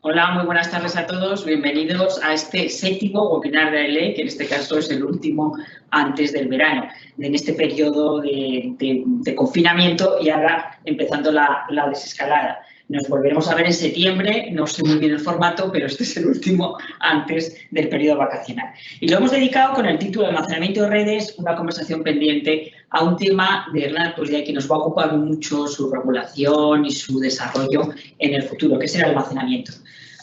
Hola, muy buenas tardes a todos. Bienvenidos a este séptimo webinar de AELEC, que en este caso es el último antes del verano, en este periodo de confinamiento y ahora empezando la desescalada. Nos volveremos a ver en septiembre, no sé muy bien el formato, pero este es el último antes del periodo vacacional. Y lo hemos dedicado con el título Almacenamiento de redes, una conversación pendiente a un tema de gran actualidad que nos va a ocupar mucho su regulación y su desarrollo en el futuro, que es el almacenamiento.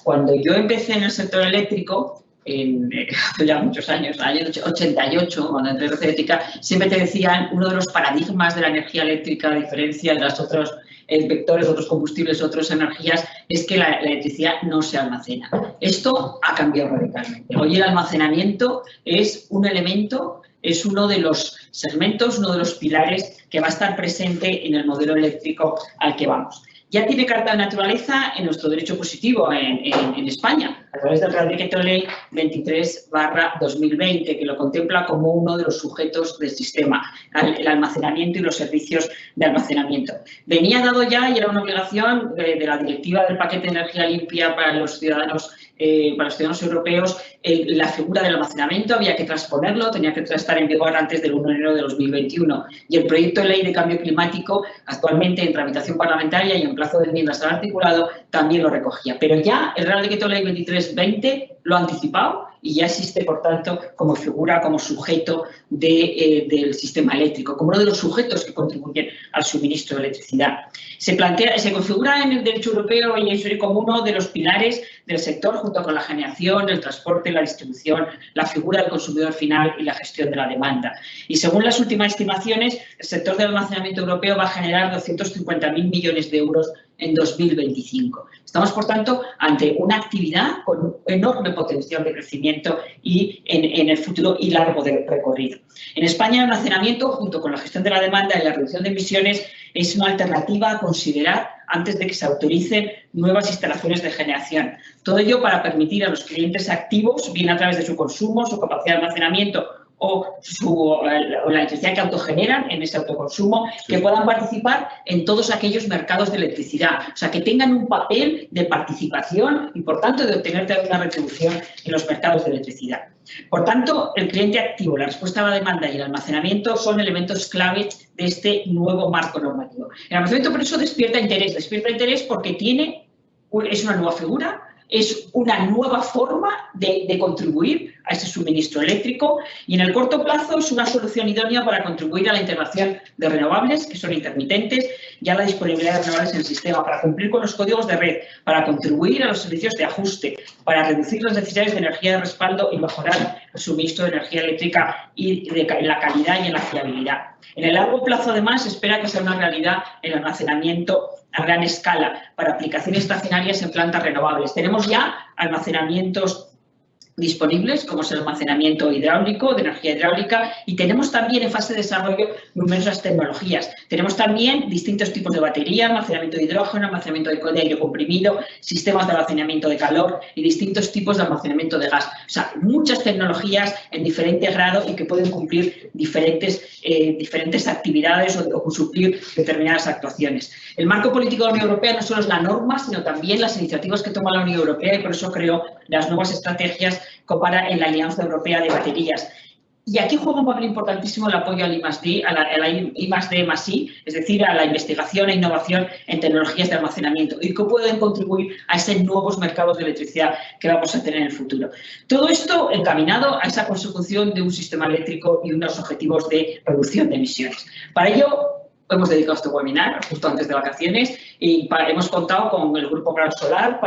Cuando yo empecé en el sector eléctrico, hace ya muchos años, en el año 88, cuando entré en red eléctrica, siempre te decían uno de los paradigmas de la energía eléctrica, a diferencia de los otros vectores, otros combustibles, otras energías, es que la electricidad no se almacena. Esto ha cambiado radicalmente. Hoy el almacenamiento es un elemento, es uno de los segmentos, uno de los pilares que va a estar presente en el modelo eléctrico al que vamos. Ya tiene carta de naturaleza en nuestro derecho positivo en España, a través del Real Decreto Ley 23/2020, que lo contempla como uno de los sujetos del sistema, el almacenamiento y los servicios de almacenamiento. Venía dado ya y era una obligación de la Directiva del Paquete de Energía Limpia para los ciudadanos europeos, la figura del almacenamiento, había que transponerlo, tenía que estar en vigor antes del 1 de enero de 2021. Y el proyecto de ley de cambio climático, actualmente en tramitación parlamentaria y en plazo de enmiendas al articulado, también lo recogía. Pero ya el Real Decreto Ley 23/20 lo ha anticipado y ya existe, por tanto, como figura, como sujeto del sistema eléctrico, como uno de los sujetos que contribuyen al suministro de electricidad. Se configura en el derecho europeo y es como uno de los pilares del sector, junto con la generación, el transporte, la distribución, la figura del consumidor final y la gestión de la demanda. Y según las últimas estimaciones, el sector del almacenamiento europeo va a generar 250.000 millones de euros en 2025. Estamos, por tanto, ante una actividad con un enorme potencial de crecimiento y en el futuro y largo de recorrido. En España, el almacenamiento, junto con la gestión de la demanda y la reducción de emisiones, es una alternativa a considerar antes de que se autoricen nuevas instalaciones de generación. Todo ello para permitir a los clientes activos, bien a través de su consumo, su capacidad de almacenamiento o la electricidad que autogeneran en ese autoconsumo, que puedan participar en todos aquellos mercados de electricidad. O sea, que tengan un papel de participación y, por tanto, de obtener una retribución en los mercados de electricidad. Por tanto, el cliente activo, la respuesta a la demanda y el almacenamiento son elementos clave de este nuevo marco normativo. El almacenamiento, por eso, despierta interés porque es una nueva figura, es una nueva forma de contribuir a ese suministro eléctrico y en el corto plazo es una solución idónea para contribuir a la integración de renovables, que son intermitentes, y a la disponibilidad de renovables en el sistema, para cumplir con los códigos de red, para contribuir a los servicios de ajuste, para reducir las necesidades de energía de respaldo y mejorar el suministro de energía eléctrica y en la calidad y en la fiabilidad. En el largo plazo, además, se espera que sea una realidad el almacenamiento a gran escala para aplicaciones estacionarias en plantas renovables. Tenemos ya almacenamientos disponibles, como es el almacenamiento hidráulico, de energía hidráulica, y tenemos también en fase de desarrollo numerosas tecnologías. Tenemos también distintos tipos de batería, almacenamiento de hidrógeno, almacenamiento de aire comprimido, sistemas de almacenamiento de calor y distintos tipos de almacenamiento de gas. O sea, muchas tecnologías en diferente grado y que pueden cumplir diferentes actividades o suplir determinadas actuaciones. El marco político de la Unión Europea no solo es la norma, sino también las iniciativas que toma la Unión Europea y por eso creó las nuevas estrategias en la Alianza Europea de Baterías. Y aquí juega un papel importantísimo el apoyo al I+D, a la I+D+I, es decir, a la investigación e innovación en tecnologías de almacenamiento y que pueden contribuir a esos nuevos mercados de electricidad que vamos a tener en el futuro. Todo esto encaminado a esa consecución de un sistema eléctrico y unos objetivos de reducción de emisiones. Para ello, hemos dedicado este webinar justo antes de vacaciones y hemos contado con el Grupo Gran Solar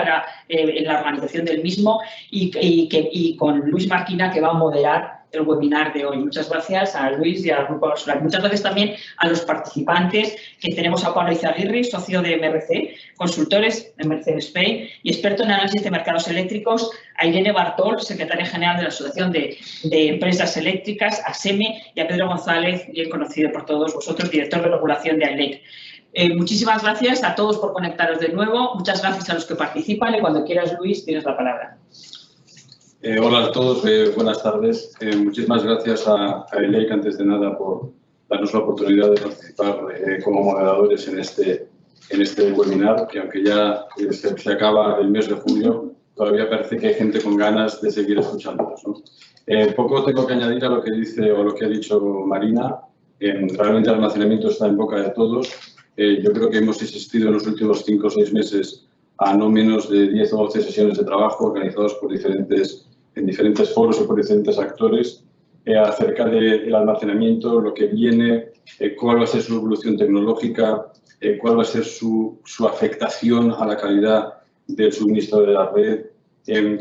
en la organización del mismo y con Luis Marquina, que va a moderar el webinar de hoy. Muchas gracias a Luis y al Grupo Gran Solar. Muchas gracias también a los participantes, que tenemos a Pablo Izaguirre, socio de MRC, consultores de MRC Spain y experto en análisis de mercados eléctricos, a Irene Bartol, secretaria general de la Asociación de Empresas Eléctricas, ASEME, y a Pedro González, bien conocido por todos vosotros, director de regulación de AELEC. Muchísimas gracias a todos por conectaros de nuevo. Muchas gracias a los que participan y cuando quieras, Luis, tienes la palabra. Hola a todos, buenas tardes. Muchísimas gracias a AELEC, antes de nada, por darnos la oportunidad de participar como moderadores en este en este webinar, que aunque ya se acaba el mes de julio, todavía parece que hay gente con ganas de seguir escuchándonos, ¿no? Poco tengo que añadir a lo que dice o lo que ha dicho Marina. Realmente el almacenamiento está en boca de todos. Yo creo que hemos asistido en los últimos 5 o 6 meses a no menos de 10 o 12 sesiones de trabajo organizados por en diferentes foros y por diferentes actores acerca del almacenamiento, lo que viene, cuál va a ser su evolución tecnológica, cuál va a ser su afectación a la calidad del suministro de la red,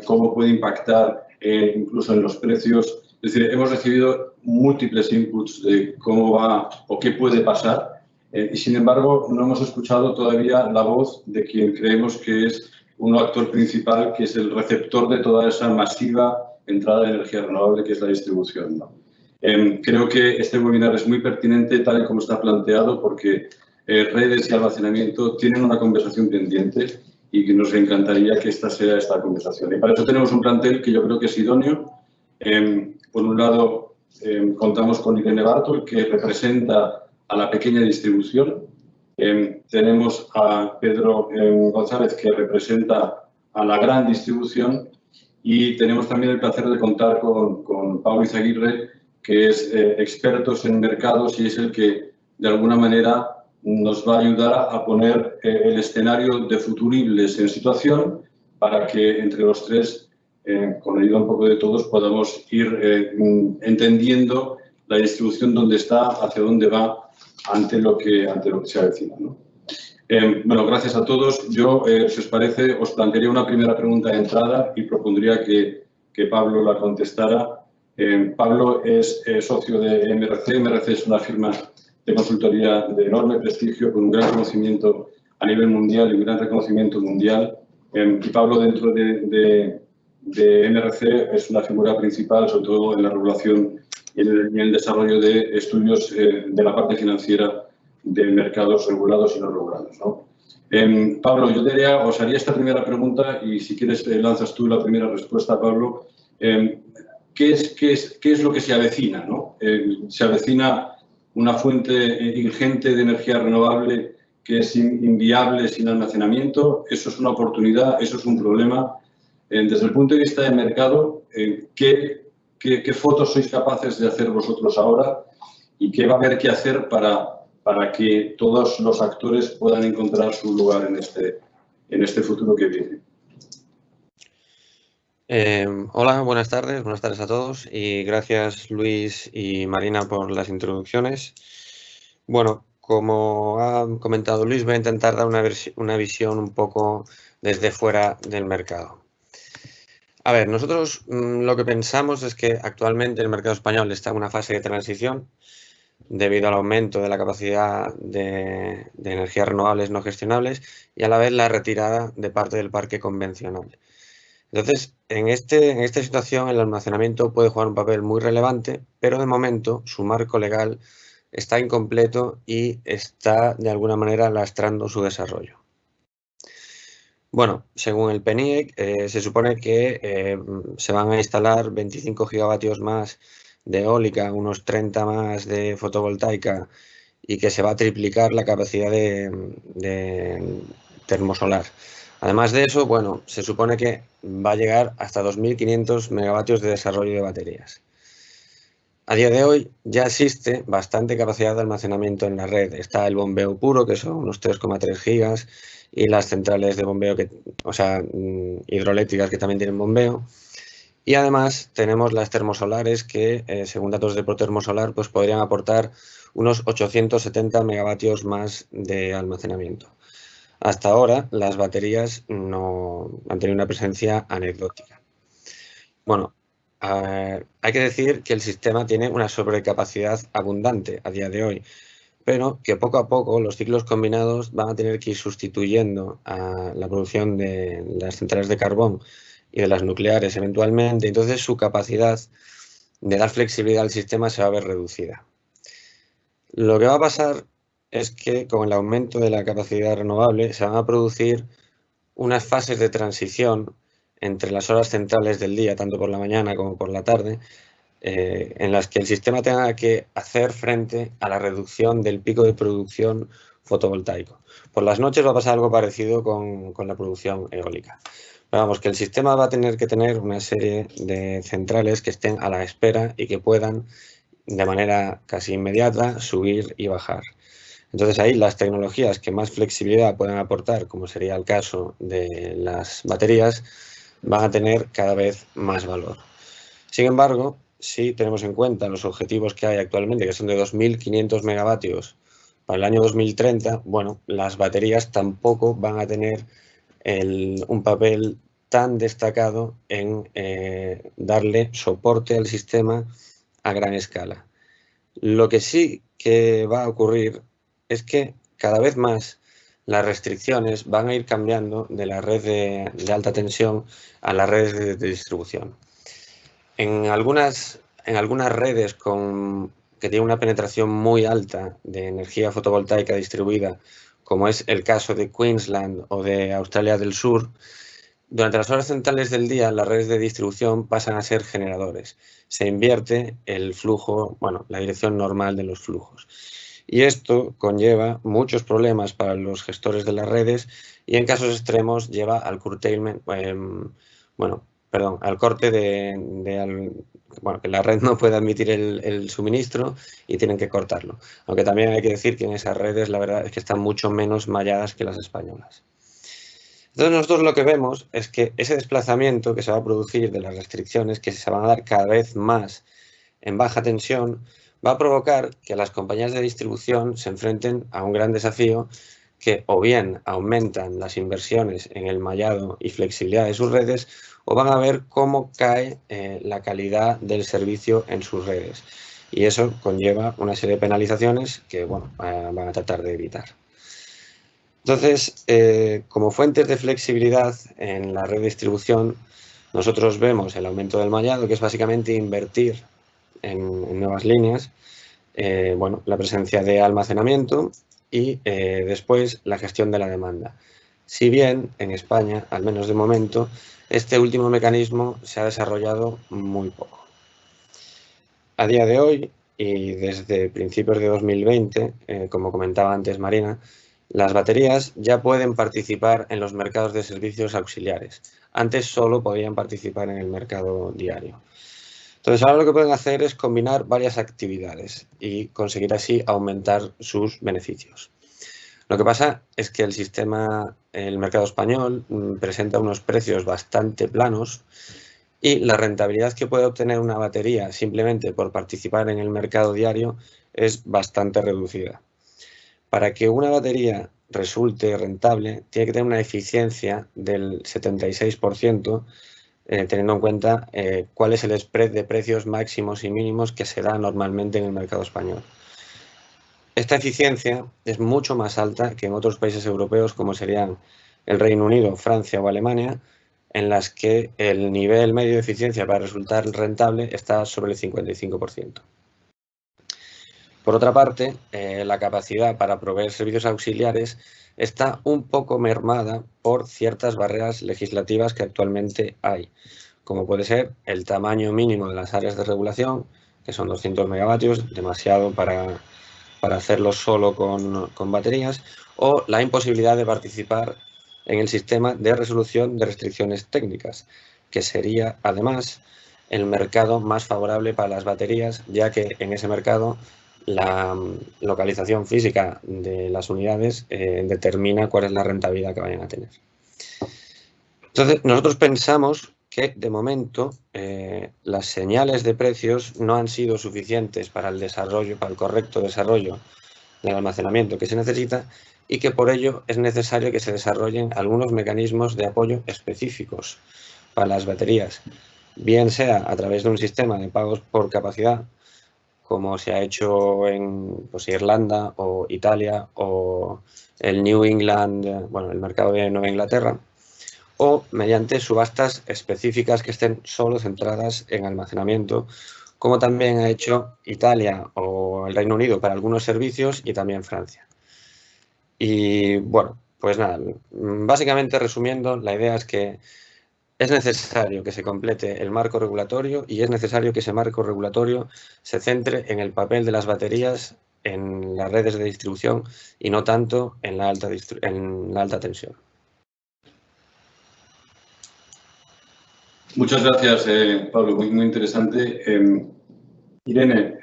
cómo puede impactar incluso en los precios. Es decir, hemos recibido múltiples inputs de cómo va o qué puede pasar y, sin embargo, no hemos escuchado todavía la voz de quien creemos que es un actor principal, que es el receptor de toda esa masiva entrada de energía renovable, que es la distribución, ¿no? Creo que este webinar es muy pertinente tal y como está planteado, porque redes y almacenamiento tienen una conversación pendiente y que nos encantaría que esta sea esta conversación. Y para eso tenemos un plantel que yo creo que es idóneo. Por un lado, contamos con Irene Bartol, que representa a la pequeña distribución. Tenemos a Pedro González, que representa a la gran distribución. Y tenemos también el placer de contar con Pablo Izaguirre, que es experto en mercados y es el que, de alguna manera, nos va a ayudar a poner el escenario de futuribles en situación para que entre los tres, con ayuda un poco de todos, podamos ir entendiendo la distribución, dónde está, hacia dónde va, ante lo que se avecina, ¿no? Bueno, gracias a todos. Yo, si os parece, os plantearía una primera pregunta de entrada y propondría que Pablo la contestara. Pablo es socio de MRC. MRC es una firma de consultoría de enorme prestigio, con un gran conocimiento a nivel mundial y un gran reconocimiento mundial. Y Pablo, dentro de MRC, es una figura principal, sobre todo en la regulación y en el desarrollo de estudios de la parte financiera de mercados regulados y no regulados, ¿no? Pablo, yo os haría esta primera pregunta y, si quieres, lanzas tú la primera respuesta, Pablo. ¿Qué es lo que se avecina, ¿no? Se avecina una fuente ingente de energía renovable que es inviable sin almacenamiento. Eso es una oportunidad, eso es un problema. Desde el punto de vista del mercado, ¿qué fotos sois capaces de hacer vosotros ahora y qué va a haber que hacer para que todos los actores puedan encontrar su lugar en este futuro que viene? Hola, buenas tardes a todos y gracias Luis y Marina por las introducciones. Bueno, como ha comentado Luis, voy a intentar dar una visión un poco desde fuera del mercado. A ver, nosotros lo que pensamos es que actualmente el mercado español está en una fase de transición debido al aumento de la capacidad de energías renovables no gestionables y a la vez la retirada de parte del parque convencional. Entonces, en esta situación el almacenamiento puede jugar un papel muy relevante, pero de momento su marco legal está incompleto y está de alguna manera lastrando su desarrollo. Bueno, según el PNIEC, se supone que se van a instalar 25 gigavatios más de eólica, unos 30 más de fotovoltaica y que se va a triplicar la capacidad de termosolar. Además de eso, bueno, se supone que va a llegar hasta 2.500 megavatios de desarrollo de baterías. A día de hoy ya existe bastante capacidad de almacenamiento en la red. Está el bombeo puro, que son unos 3,3 gigas, y las centrales de bombeo, hidroeléctricas, que también tienen bombeo. Y además tenemos las termosolares que, según datos de Protermosolar, pues podrían aportar unos 870 megavatios más de almacenamiento. Hasta ahora las baterías no han tenido una presencia anecdótica. Bueno, hay que decir que el sistema tiene una sobrecapacidad abundante a día de hoy, pero que poco a poco los ciclos combinados van a tener que ir sustituyendo a la producción de las centrales de carbón y de las nucleares eventualmente. Entonces su capacidad de dar flexibilidad al sistema se va a ver reducida. Lo que va a pasar es que con el aumento de la capacidad renovable se van a producir unas fases de transición entre las horas centrales del día, tanto por la mañana como por la tarde, en las que el sistema tenga que hacer frente a la reducción del pico de producción fotovoltaico. Por las noches va a pasar algo parecido con la producción eólica. Pero vamos, que el sistema va a tener que tener una serie de centrales que estén a la espera y que puedan, de manera casi inmediata, subir y bajar. Entonces ahí las tecnologías que más flexibilidad puedan aportar, como sería el caso de las baterías, van a tener cada vez más valor. Sin embargo, si tenemos en cuenta los objetivos que hay actualmente, que son de 2.500 megavatios para el año 2030, bueno, las baterías tampoco van a tener un papel tan destacado en darle soporte al sistema a gran escala. Lo que sí que va a ocurrir es que cada vez más las restricciones van a ir cambiando de la red de alta tensión a las redes de distribución. En algunas redes que tienen una penetración muy alta de energía fotovoltaica distribuida, como es el caso de Queensland o de Australia del Sur, durante las horas centrales del día las redes de distribución pasan a ser generadores. Se invierte el flujo, bueno, la dirección normal de los flujos. Y esto conlleva muchos problemas para los gestores de las redes y en casos extremos lleva al curtailment, al corte que la red no puede admitir el suministro y tienen que cortarlo. Aunque también hay que decir que en esas redes la verdad es que están mucho menos malladas que las españolas. Entonces nosotros lo que vemos es que ese desplazamiento que se va a producir de las restricciones, que se van a dar cada vez más en baja tensión, va a provocar que las compañías de distribución se enfrenten a un gran desafío que o bien aumentan las inversiones en el mallado y flexibilidad de sus redes o van a ver cómo cae la calidad del servicio en sus redes. Y eso conlleva una serie de penalizaciones que van a tratar de evitar. Entonces, como fuentes de flexibilidad en la red de distribución, nosotros vemos el aumento del mallado, que es básicamente invertir en nuevas líneas, la presencia de almacenamiento y después la gestión de la demanda. Si bien en España, al menos de momento, este último mecanismo se ha desarrollado muy poco. A día de hoy y desde principios de 2020, como comentaba antes Marina, las baterías ya pueden participar en los mercados de servicios auxiliares. Antes solo podían participar en el mercado diario. Entonces ahora lo que pueden hacer es combinar varias actividades y conseguir así aumentar sus beneficios. Lo que pasa es que el mercado español presenta unos precios bastante planos y la rentabilidad que puede obtener una batería simplemente por participar en el mercado diario es bastante reducida. Para que una batería resulte rentable, tiene que tener una eficiencia del 76%, teniendo en cuenta cuál es el spread de precios máximos y mínimos que se da normalmente en el mercado español. Esta eficiencia es mucho más alta que en otros países europeos como serían el Reino Unido, Francia o Alemania, en las que el nivel medio de eficiencia para resultar rentable está sobre el 55%. Por otra parte, la capacidad para proveer servicios auxiliares está un poco mermada por ciertas barreras legislativas que actualmente hay, como puede ser el tamaño mínimo de las áreas de regulación, que son 200 megavatios, demasiado para hacerlo solo con baterías, o la imposibilidad de participar en el sistema de resolución de restricciones técnicas, que sería además el mercado más favorable para las baterías, ya que en ese mercado la localización física de las unidades determina cuál es la rentabilidad que vayan a tener. Entonces, nosotros pensamos que de momento las señales de precios no han sido suficientes para el correcto desarrollo del almacenamiento que se necesita y que por ello es necesario que se desarrollen algunos mecanismos de apoyo específicos para las baterías, bien sea a través de un sistema de pagos por capacidad, como se ha hecho en Irlanda o Italia o el New England, el mercado de Nueva Inglaterra, o mediante subastas específicas que estén solo centradas en almacenamiento, como también ha hecho Italia o el Reino Unido para algunos servicios y también Francia. Y bueno, pues nada, básicamente resumiendo, la idea es que es necesario que se complete el marco regulatorio y es necesario que ese marco regulatorio se centre en el papel de las baterías en las redes de distribución y no tanto en la alta tensión. Muchas gracias, Pablo. Muy interesante. Irene,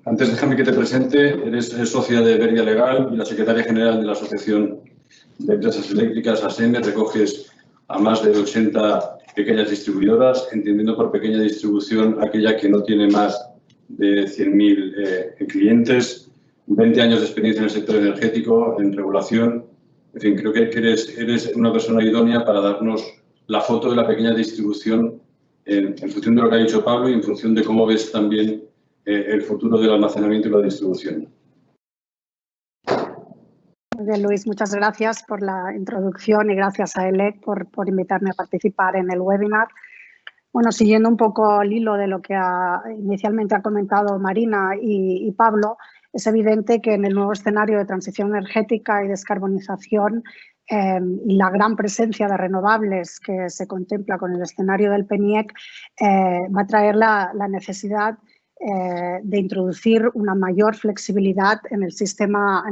antes déjame que te presente. Eres socia de Beria Legal y la secretaria general de la Asociación de Empresas Eléctricas, ASEME. Recoges a más de 80 pequeñas distribuidoras, entendiendo por pequeña distribución aquella que no tiene más de 100.000 clientes, 20 años de experiencia en el sector energético, en regulación. En fin, creo que eres una persona idónea para darnos la foto de la pequeña distribución en función de lo que ha dicho Pablo y en función de cómo ves también el futuro del almacenamiento y la distribución. Muy bien, Luis, muchas gracias por la introducción y gracias a ELEC por invitarme a participar en el webinar. Bueno, siguiendo un poco el hilo de lo que inicialmente ha comentado Marina y Pablo, es evidente que en el nuevo escenario de transición energética y descarbonización y la gran presencia de renovables que se contempla con el escenario del PNIEC va a traer la necesidad de introducir una mayor flexibilidad en el sistema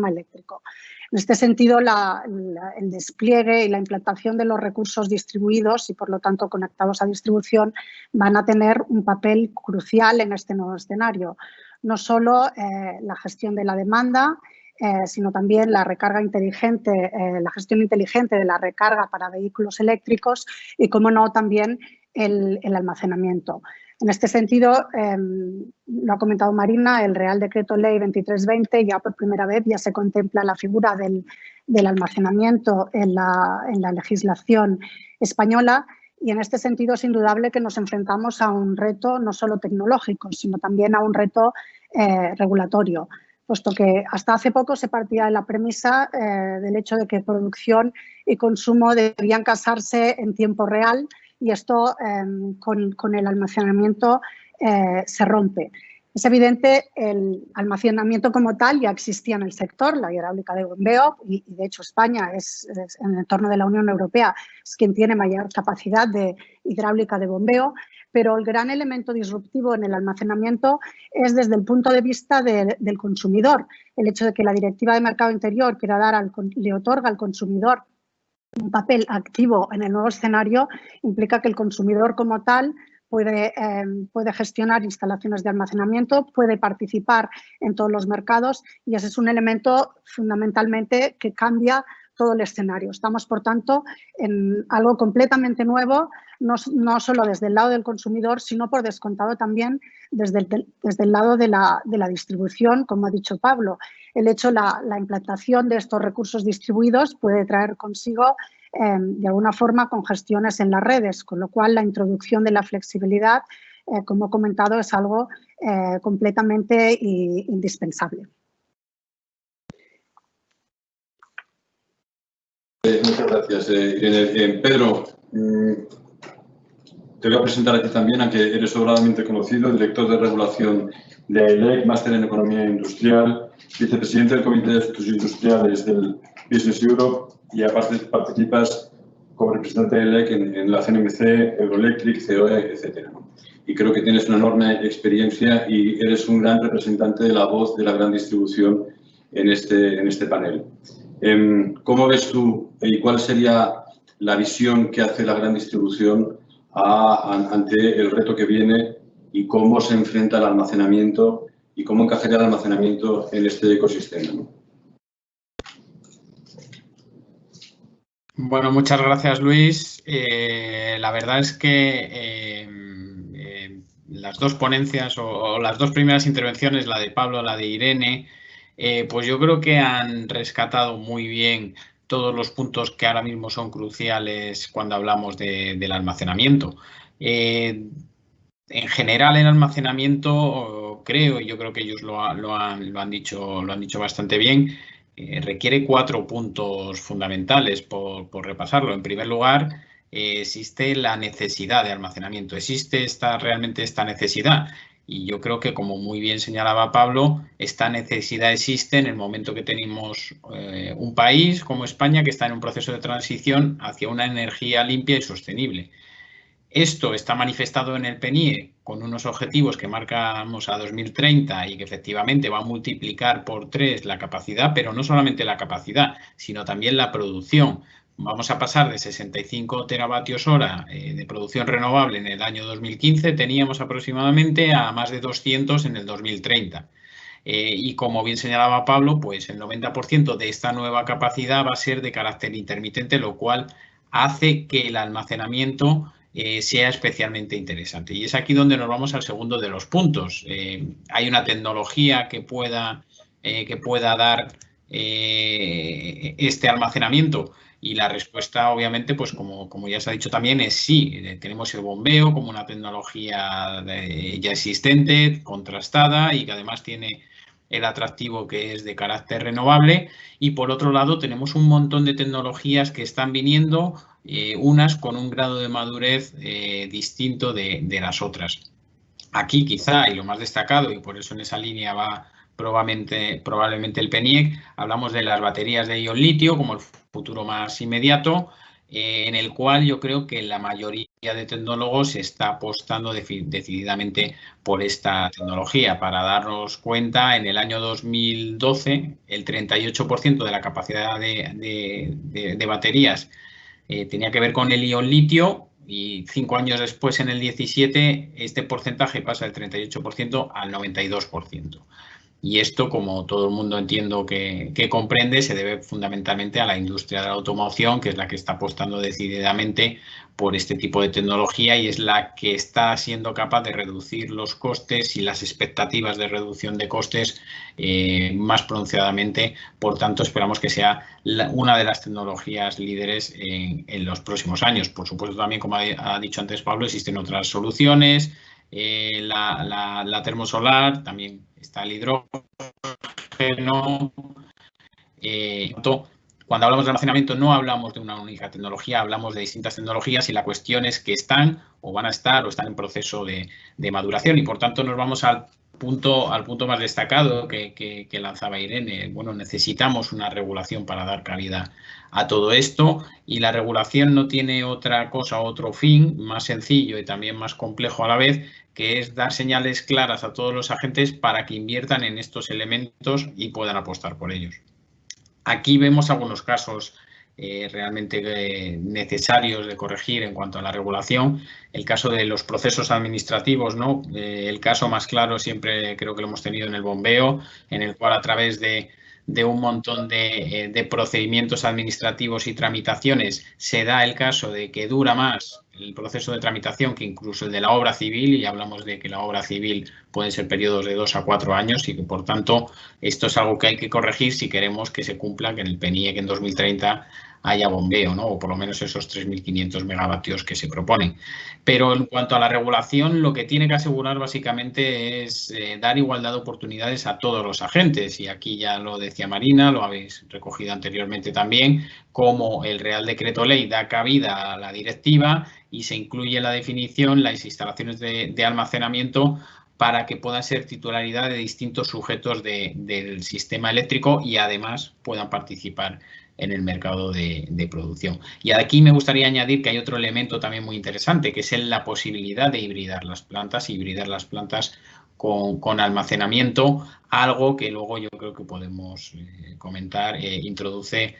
eléctrico. En este sentido, el despliegue y la implantación de los recursos distribuidos y, por lo tanto, conectados a distribución van a tener un papel crucial en este nuevo escenario. No solo la gestión de la demanda, sino también la recarga inteligente, la gestión inteligente de la recarga para vehículos eléctricos y, como no, también el almacenamiento. En este sentido, lo ha comentado Marina, el Real Decreto Ley 2320 ya por primera vez ya se contempla la figura del almacenamiento en la legislación española y en este sentido es indudable que nos enfrentamos a un reto no solo tecnológico, sino también a un reto regulatorio, puesto que hasta hace poco se partía de la premisa del hecho de que producción y consumo debían casarse en tiempo real y esto con el almacenamiento se rompe. Es evidente, el almacenamiento como tal ya existía en el sector, la hidráulica de bombeo, y de hecho España es en el entorno de la Unión Europea es quien tiene mayor capacidad de hidráulica de bombeo, pero el gran elemento disruptivo en el almacenamiento es desde el punto de vista del consumidor. El hecho de que la Directiva de Mercado Interior le otorga al consumidor un papel activo en el nuevo escenario implica que el consumidor como tal puede gestionar instalaciones de almacenamiento, puede participar en todos los mercados y ese es un elemento fundamentalmente que cambia todo el escenario. Estamos, por tanto, en algo completamente nuevo, no solo desde el lado del consumidor, sino por descontado también desde el lado de la distribución, como ha dicho Pablo. El hecho, la implantación de estos recursos distribuidos puede traer consigo, de alguna forma, congestiones en las redes, con lo cual la introducción de la flexibilidad, como he comentado, es algo completamente indispensable. Muchas gracias, Irene. Pedro, te voy a presentar a ti también, aunque eres sobradamente conocido, director de regulación de ELEC, máster en Economía Industrial, vicepresidente del Comité de Estudios Industriales del Business Europe y aparte participas como representante de ELEC en la CNMC, Euroelectric, COE, etc. Y creo que tienes una enorme experiencia y eres un gran representante de la voz de la gran distribución en este panel. ¿Cómo ves tú y cuál sería la visión que hace la gran distribución ante el reto que viene y cómo se enfrenta al almacenamiento y cómo encajaría el almacenamiento en este ecosistema? Bueno, muchas gracias, Luis. La verdad es que las dos ponencias o las dos primeras intervenciones, la de Pablo, la de Irene, pues yo creo que han rescatado muy bien todos los puntos que ahora mismo son cruciales cuando hablamos del almacenamiento. En general, el almacenamiento, creo, y yo creo que ellos lo han dicho bastante bien, requiere 4 puntos fundamentales por repasarlo. En primer lugar, existe la necesidad de almacenamiento. ¿Existe realmente esta necesidad? Y yo creo que, como muy bien señalaba Pablo, esta necesidad existe en el momento que tenemos un país como España que está en un proceso de transición hacia una energía limpia y sostenible. Esto está manifestado en el PNIE con unos objetivos que marcamos a 2030 y que efectivamente va a multiplicar por 3 la capacidad, pero no solamente la capacidad, sino también la producción. Vamos a pasar de 65 teravatios hora de producción renovable en el año 2015, teníamos aproximadamente a más de 200 en el 2030. Y como bien señalaba Pablo, pues el 90% de esta nueva capacidad va a ser de carácter intermitente, lo cual hace que el almacenamiento sea especialmente interesante. Y es aquí donde nos vamos al segundo de los puntos. Hay una tecnología que pueda dar este almacenamiento. Y la respuesta, obviamente, pues como ya se ha dicho también, es sí. Tenemos el bombeo como una tecnología ya existente, contrastada y que además tiene el atractivo que es de carácter renovable. Y por otro lado, tenemos un montón de tecnologías que están viniendo, unas con un grado de madurez distinto de las otras. Aquí quizá, y lo más destacado, y por eso en esa línea va probablemente el PNIEC, hablamos de las baterías de ion litio como el futuro más inmediato, en el cual yo creo que la mayoría de tecnólogos está apostando decididamente por esta tecnología. Para darnos cuenta, en el año 2012, el 38% de la capacidad de baterías tenía que ver con el ion litio, y 5 años después, en el 17, este porcentaje pasa del 38% al 92%. Y esto, como todo el mundo entiendo que comprende, se debe fundamentalmente a la industria de la automoción, que es la que está apostando decididamente por este tipo de tecnología y es la que está siendo capaz de reducir los costes y las expectativas de reducción de costes más pronunciadamente. Por tanto, esperamos que sea una de las tecnologías líderes en los próximos años. Por supuesto, también, como ha dicho antes Pablo, existen otras soluciones. La termosolar, también está el hidrógeno. Cuando hablamos de almacenamiento no hablamos de una única tecnología, hablamos de distintas tecnologías y la cuestión es que están o van a estar o están en proceso de maduración y por tanto nos vamos al punto más destacado que lanzaba Irene. Bueno, necesitamos una regulación para dar cabida a todo esto y la regulación no tiene otra cosa, otro fin más sencillo y también más complejo a la vez, que es dar señales claras a todos los agentes para que inviertan en estos elementos y puedan apostar por ellos. Aquí vemos algunos casos realmente necesarios de corregir en cuanto a la regulación. El caso de los procesos administrativos, ¿no? El caso más claro siempre creo que lo hemos tenido en el bombeo, en el cual a través de un montón de procedimientos administrativos y tramitaciones se da el caso de que dura más el proceso de tramitación que incluso el de la obra civil, y hablamos de que la obra civil pueden ser periodos de 2 a 4 años y que por tanto esto es algo que hay que corregir si queremos que se cumpla que en el PNIEC en 2030 haya bombeo, ¿no? O por lo menos esos 3.500 megavatios que se proponen. Pero en cuanto a la regulación, lo que tiene que asegurar básicamente es dar igualdad de oportunidades a todos los agentes. Y aquí ya lo decía Marina, lo habéis recogido anteriormente también, como el Real Decreto Ley da cabida a la directiva y se incluye en la definición las instalaciones de almacenamiento para que puedan ser titularidad de distintos sujetos del sistema eléctrico y además puedan participar en el mercado de producción. Y aquí me gustaría añadir que hay otro elemento también muy interesante, que es la posibilidad de hibridar las plantas con almacenamiento, algo que luego yo creo que podemos comentar, introduce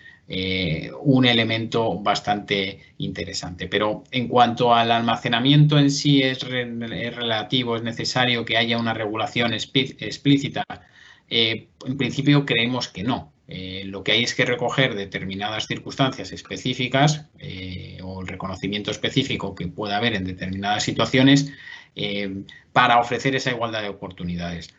un elemento bastante interesante. Pero en cuanto al almacenamiento en sí, es relativo, es necesario que haya una regulación explícita. En principio creemos que no. Lo que hay es que recoger determinadas circunstancias específicas o el reconocimiento específico que pueda haber en determinadas situaciones para ofrecer esa igualdad de oportunidades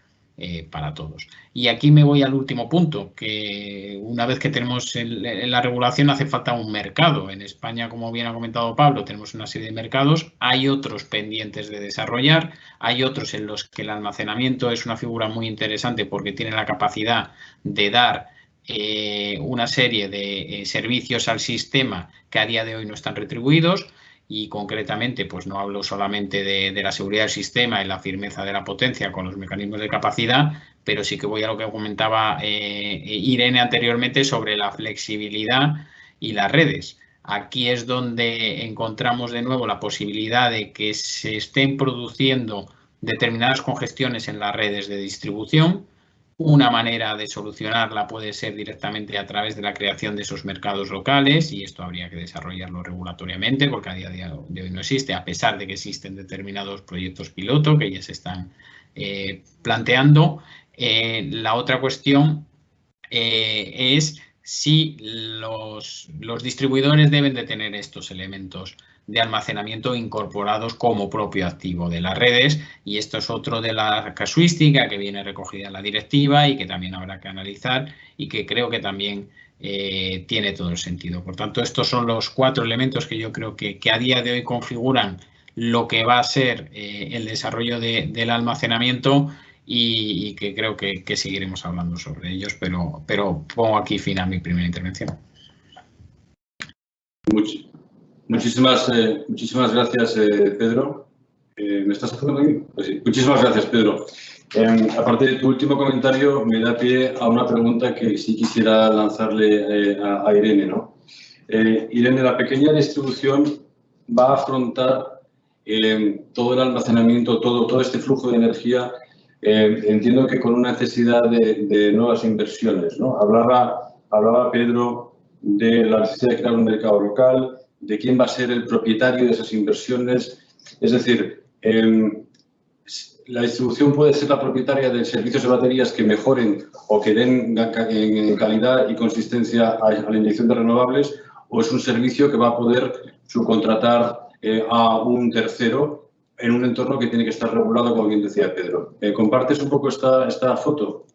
para todos. Y aquí me voy al último punto, que una vez que tenemos la regulación hace falta un mercado. En España, como bien ha comentado Pablo, tenemos una serie de mercados, hay otros pendientes de desarrollar, hay otros en los que el almacenamiento es una figura muy interesante porque tiene la capacidad de dar una serie de servicios al sistema que a día de hoy no están retribuidos y concretamente pues no hablo solamente de la seguridad del sistema y la firmeza de la potencia con los mecanismos de capacidad, pero sí que voy a lo que comentaba Irene anteriormente sobre la flexibilidad y las redes. Aquí es donde encontramos de nuevo la posibilidad de que se estén produciendo determinadas congestiones en las redes de distribución. Una manera de solucionarla puede ser directamente a través de la creación de esos mercados locales, y esto habría que desarrollarlo regulatoriamente porque a día de hoy no existe, a pesar de que existen determinados proyectos piloto que ya se están planteando. La otra cuestión es si los distribuidores deben de tener estos elementos de almacenamiento incorporados como propio activo de las redes, y esto es otro de la casuística que viene recogida en la directiva y que también habrá que analizar y que creo que también tiene todo el sentido. Por tanto, estos son los 4 elementos que yo creo que a día de hoy configuran lo que va a ser el desarrollo del almacenamiento, y que creo que seguiremos hablando sobre ellos, pero pongo aquí fin a mi primera intervención. Muchísimas gracias, Pedro. ¿Me estás haciendo bien? Pues sí. Muchísimas gracias, Pedro. Aparte de tu último comentario, me da pie a una pregunta que sí quisiera lanzarle a Irene, ¿no? Irene, la pequeña distribución va a afrontar todo el almacenamiento, todo este flujo de energía. Entiendo que con una necesidad de nuevas inversiones, ¿no? Hablaba Pedro de la necesidad de crear un mercado local, de quién va a ser el propietario de esas inversiones. Es decir, la distribución puede ser la propietaria de servicios de baterías que mejoren o que den en calidad y consistencia a la inyección de renovables, o es un servicio que va a poder subcontratar a un tercero en un entorno que tiene que estar regulado, como bien decía Pedro. ¿Compartes un poco esta foto?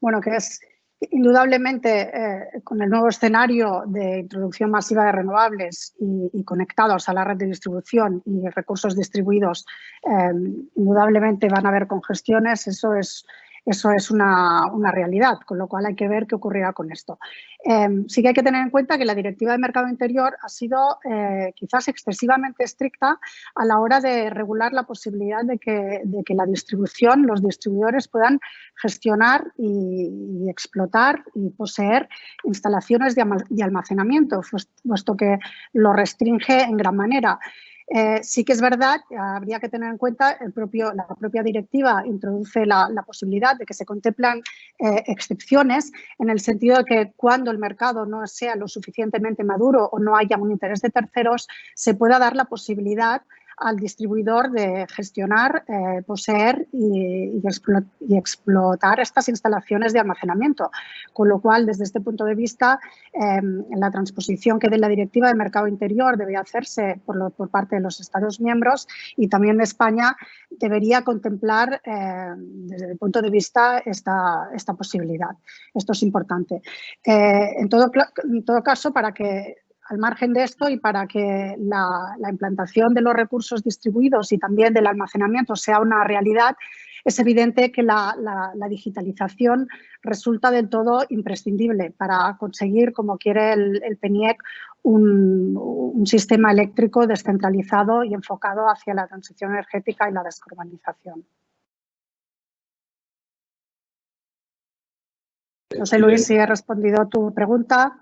Bueno, que es indudablemente con el nuevo escenario de introducción masiva de renovables y conectados a la red de distribución y recursos distribuidos, indudablemente van a haber congestiones. Eso es una realidad, con lo cual hay que ver qué ocurrirá con esto. Sí que hay que tener en cuenta que la Directiva de Mercado Interior ha sido quizás excesivamente estricta a la hora de regular la posibilidad de que la distribución, los distribuidores puedan gestionar y explotar y poseer instalaciones de almacenamiento, puesto que lo restringe en gran manera. Sí que es verdad, habría que tener en cuenta, la propia directiva introduce la posibilidad de que se contemplan excepciones, en el sentido de que cuando el mercado no sea lo suficientemente maduro o no haya un interés de terceros, se pueda dar la posibilidad al distribuidor de gestionar, poseer y explotar estas instalaciones de almacenamiento. Con lo cual, desde este punto de vista, la transposición que de la Directiva de Mercado Interior debe hacerse por parte de los Estados miembros y también de España debería contemplar desde el punto de vista esta posibilidad. Esto es importante. En todo caso, para que al margen de esto y para que la implantación de los recursos distribuidos y también del almacenamiento sea una realidad, es evidente que la digitalización resulta del todo imprescindible para conseguir, como quiere el PNIEC, un sistema eléctrico descentralizado y enfocado hacia la transición energética y la descarbonización. No sé, Luis, si he respondido a tu pregunta.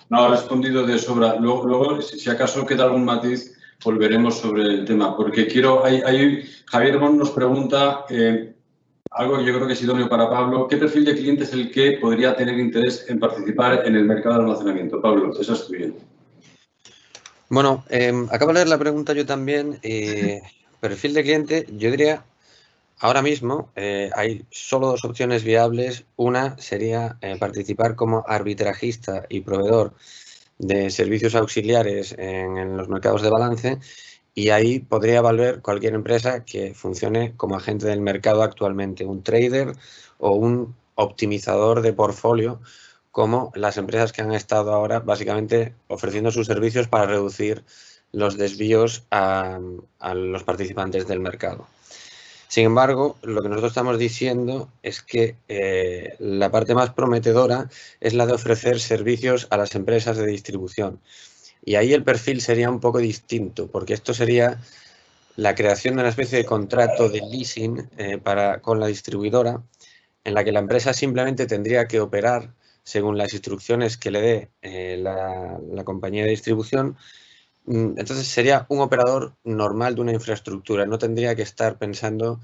No, ha respondido de sobra. Luego, si acaso queda algún matiz, volveremos sobre el tema, porque Javier Mon nos pregunta algo que yo creo que es idóneo para Pablo. ¿Qué perfil de cliente es el que podría tener interés en participar en el mercado de almacenamiento? Pablo, esa es tuya. Bueno, acabo de leer la pregunta yo también. Perfil de cliente, yo diría, ahora mismo hay solo 2 opciones viables. Una sería participar como arbitrajista y proveedor de servicios auxiliares en los mercados de balance, y ahí podría valer cualquier empresa que funcione como agente del mercado actualmente, un trader o un optimizador de portfolio, como las empresas que han estado ahora básicamente ofreciendo sus servicios para reducir los desvíos a los participantes del mercado. Sin embargo, lo que nosotros estamos diciendo es que la parte más prometedora es la de ofrecer servicios a las empresas de distribución. Y ahí el perfil sería un poco distinto, porque esto sería la creación de una especie de contrato de leasing con la distribuidora, en la que la empresa simplemente tendría que operar según las instrucciones que le dé la compañía de distribución, entonces sería un operador normal de una infraestructura, no tendría que estar pensando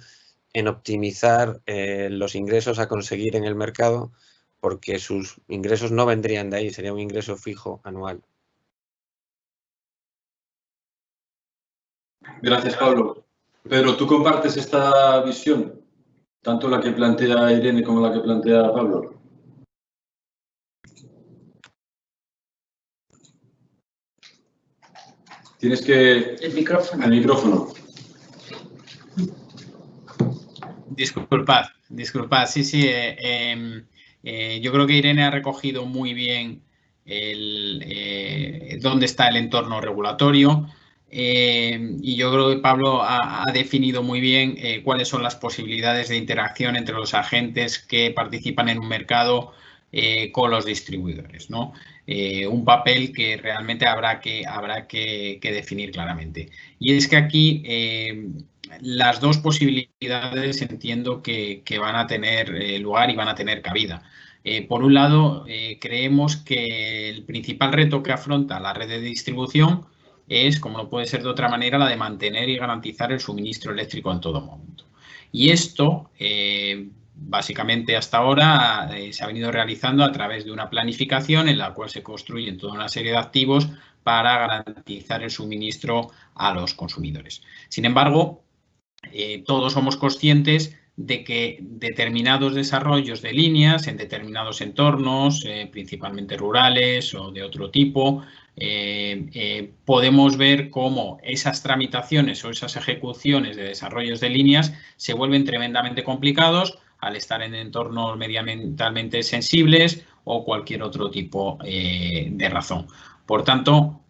en optimizar los ingresos a conseguir en el mercado, porque sus ingresos no vendrían de ahí, sería un ingreso fijo anual. Gracias, Pablo. Pedro, ¿tú compartes esta visión? Tanto la que plantea Irene como la que plantea Pablo. Tienes que... El micrófono. El micrófono. Disculpad. Sí. Yo creo que Irene ha recogido muy bien dónde está el entorno regulatorio. Y yo creo que Pablo ha definido muy bien cuáles son las posibilidades de interacción entre los agentes que participan en un mercado con los distribuidores, ¿no? Un papel que realmente habrá que definir claramente. Y es que aquí las dos posibilidades entiendo que van a tener lugar y van a tener cabida. Por un lado, creemos que el principal reto que afronta la red de distribución es, como no puede ser de otra manera, la de mantener y garantizar el suministro eléctrico en todo momento. Y esto, básicamente hasta ahora, se ha venido realizando a través de una planificación en la cual se construyen toda una serie de activos para garantizar el suministro a los consumidores. Sin embargo, todos somos conscientes de que determinados desarrollos de líneas en determinados entornos, principalmente rurales o de otro tipo, podemos ver cómo esas tramitaciones o esas ejecuciones de desarrollos de líneas se vuelven tremendamente complicados al estar en entornos medioambientalmente sensibles o cualquier otro tipo de razón. Por tanto,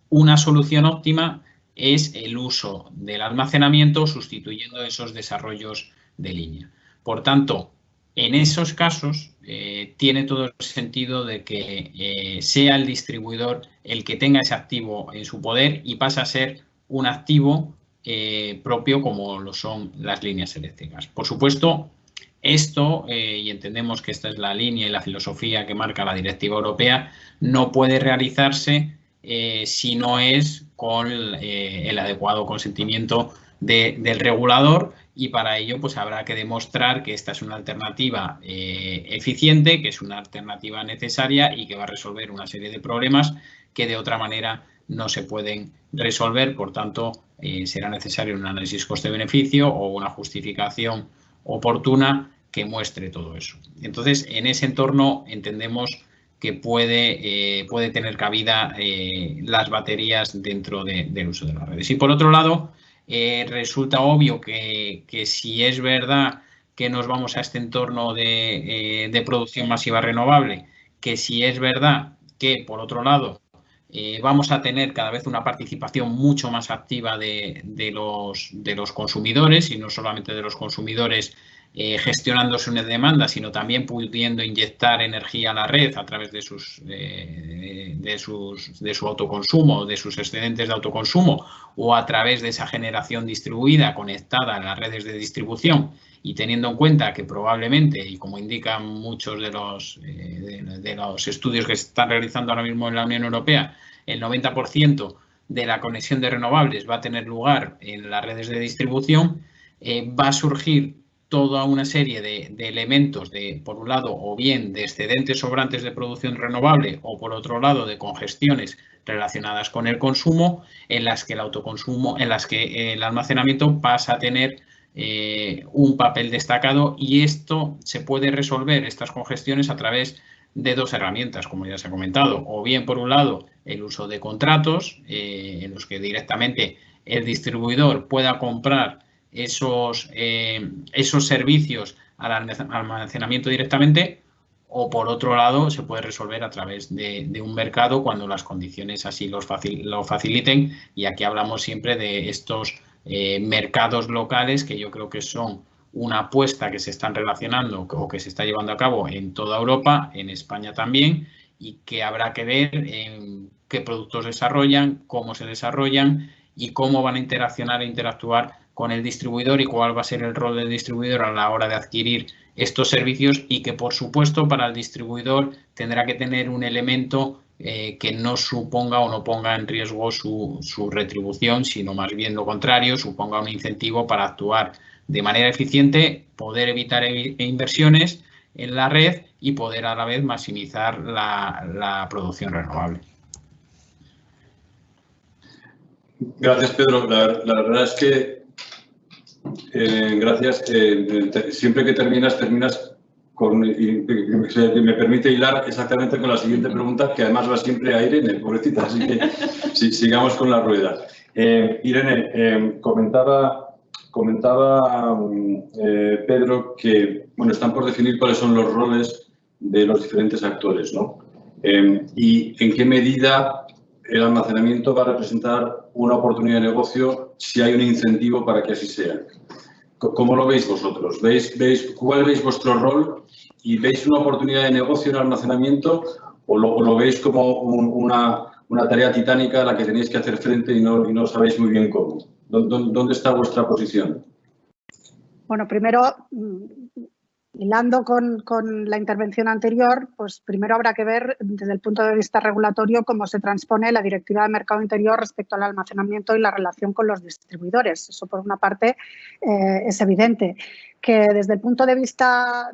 una solución óptima es el uso del almacenamiento sustituyendo esos desarrollos de línea. Por tanto, en esos casos tiene todo el sentido de que sea el distribuidor el que tenga ese activo en su poder y pasa a ser un activo propio como lo son las líneas eléctricas. Por supuesto, esto, y entendemos que esta es la línea y la filosofía que marca la Directiva Europea, no puede realizarse si no es con el adecuado consentimiento del regulador, y para ello pues habrá que demostrar que esta es una alternativa eficiente, que es una alternativa necesaria y que va a resolver una serie de problemas que de otra manera no se pueden resolver. Por tanto, será necesario un análisis coste-beneficio o una justificación oportuna que muestre todo eso. Entonces, en ese entorno entendemos que puede tener cabida las baterías dentro del uso de las redes. Y por otro lado, resulta obvio que si es verdad que nos vamos a este entorno de producción masiva renovable, que si es verdad que, por otro lado, vamos a tener cada vez una participación mucho más activa de los consumidores, y no solamente de los consumidores gestionándose una demanda, sino también pudiendo inyectar energía a la red a través de su autoconsumo, de sus excedentes de autoconsumo, o a través de esa generación distribuida conectada a las redes de distribución, y teniendo en cuenta que probablemente, y como indican muchos de los estudios que se están realizando ahora mismo en la Unión Europea, el 90% de la conexión de renovables va a tener lugar en las redes de distribución, va a surgir toda una serie de elementos por un lado, o bien de excedentes sobrantes de producción renovable, o por otro lado, de congestiones relacionadas con el consumo, en las que el almacenamiento pasa a tener un papel destacado, y esto se puede resolver, estas congestiones, a través de dos herramientas, como ya se ha comentado, o bien por un lado el uso de contratos en los que directamente el distribuidor pueda comprar esos servicios al almacenamiento directamente, o por otro lado se puede resolver a través de un mercado cuando las condiciones así lo faciliten, y aquí hablamos siempre de estos mercados locales, que yo creo que son una apuesta que se están relacionando o que se está llevando a cabo en toda Europa, en España también, y que habrá que ver en qué productos desarrollan, cómo se desarrollan y cómo van a interaccionar e interactuar con el distribuidor, y cuál va a ser el rol del distribuidor a la hora de adquirir estos servicios y que, por supuesto, para el distribuidor tendrá que tener un elemento que no suponga o no ponga en riesgo su retribución, sino más bien lo contrario, suponga un incentivo para actuar de manera eficiente, poder evitar inversiones en la red y poder a la vez maximizar la producción renovable. Gracias, Pedro. La verdad es que, gracias. Siempre que terminas con, y me permite hilar exactamente con la siguiente pregunta, que además va siempre a Irene, pobrecita, así que sigamos con la rueda. Irene, comentaba Pedro que, bueno, están por definir cuáles son los roles de los diferentes actores, ¿no? Y en qué medida el almacenamiento va a representar una oportunidad de negocio si hay un incentivo para que así sea. ¿Cómo lo veis vosotros? ¿Cuál veis vuestro rol? ¿Y veis una oportunidad de negocio en el almacenamiento o lo veis como una tarea titánica a la que tenéis que hacer frente y no sabéis muy bien cómo? ¿Dónde está vuestra posición? Bueno, primero, hilando con la intervención anterior, pues primero habrá que ver desde el punto de vista regulatorio cómo se transpone la Directiva de Mercado Interior respecto al almacenamiento y la relación con los distribuidores. Eso, por una parte, es evidente. Que desde el punto de vista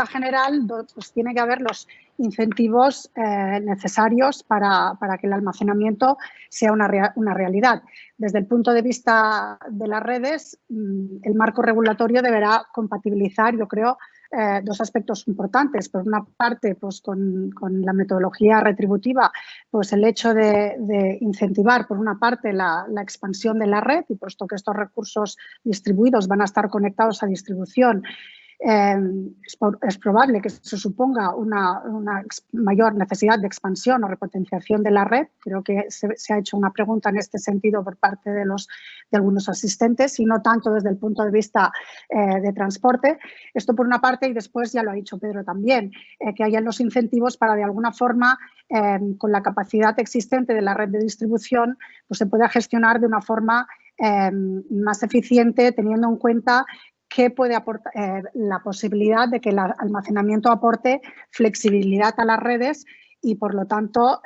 general, pues tiene que haber los incentivos necesarios para que el almacenamiento sea una realidad. Desde el punto de vista de las redes, el marco regulatorio deberá compatibilizar, yo creo, dos aspectos importantes. Por una parte, pues con la metodología retributiva, pues el hecho de incentivar, por una parte, la expansión de la red, y puesto que estos recursos distribuidos van a estar conectados a distribución, es probable que eso suponga una mayor necesidad de expansión o repotenciación de la red. Creo que se ha hecho una pregunta en este sentido por parte de algunos asistentes y no tanto desde el punto de vista de transporte. Esto por una parte, y después ya lo ha dicho Pedro también, que hayan los incentivos para de alguna forma con la capacidad existente de la red de distribución pues se pueda gestionar de una forma más eficiente, teniendo en cuenta que puede aportar la posibilidad de que el almacenamiento aporte flexibilidad a las redes y, por lo tanto,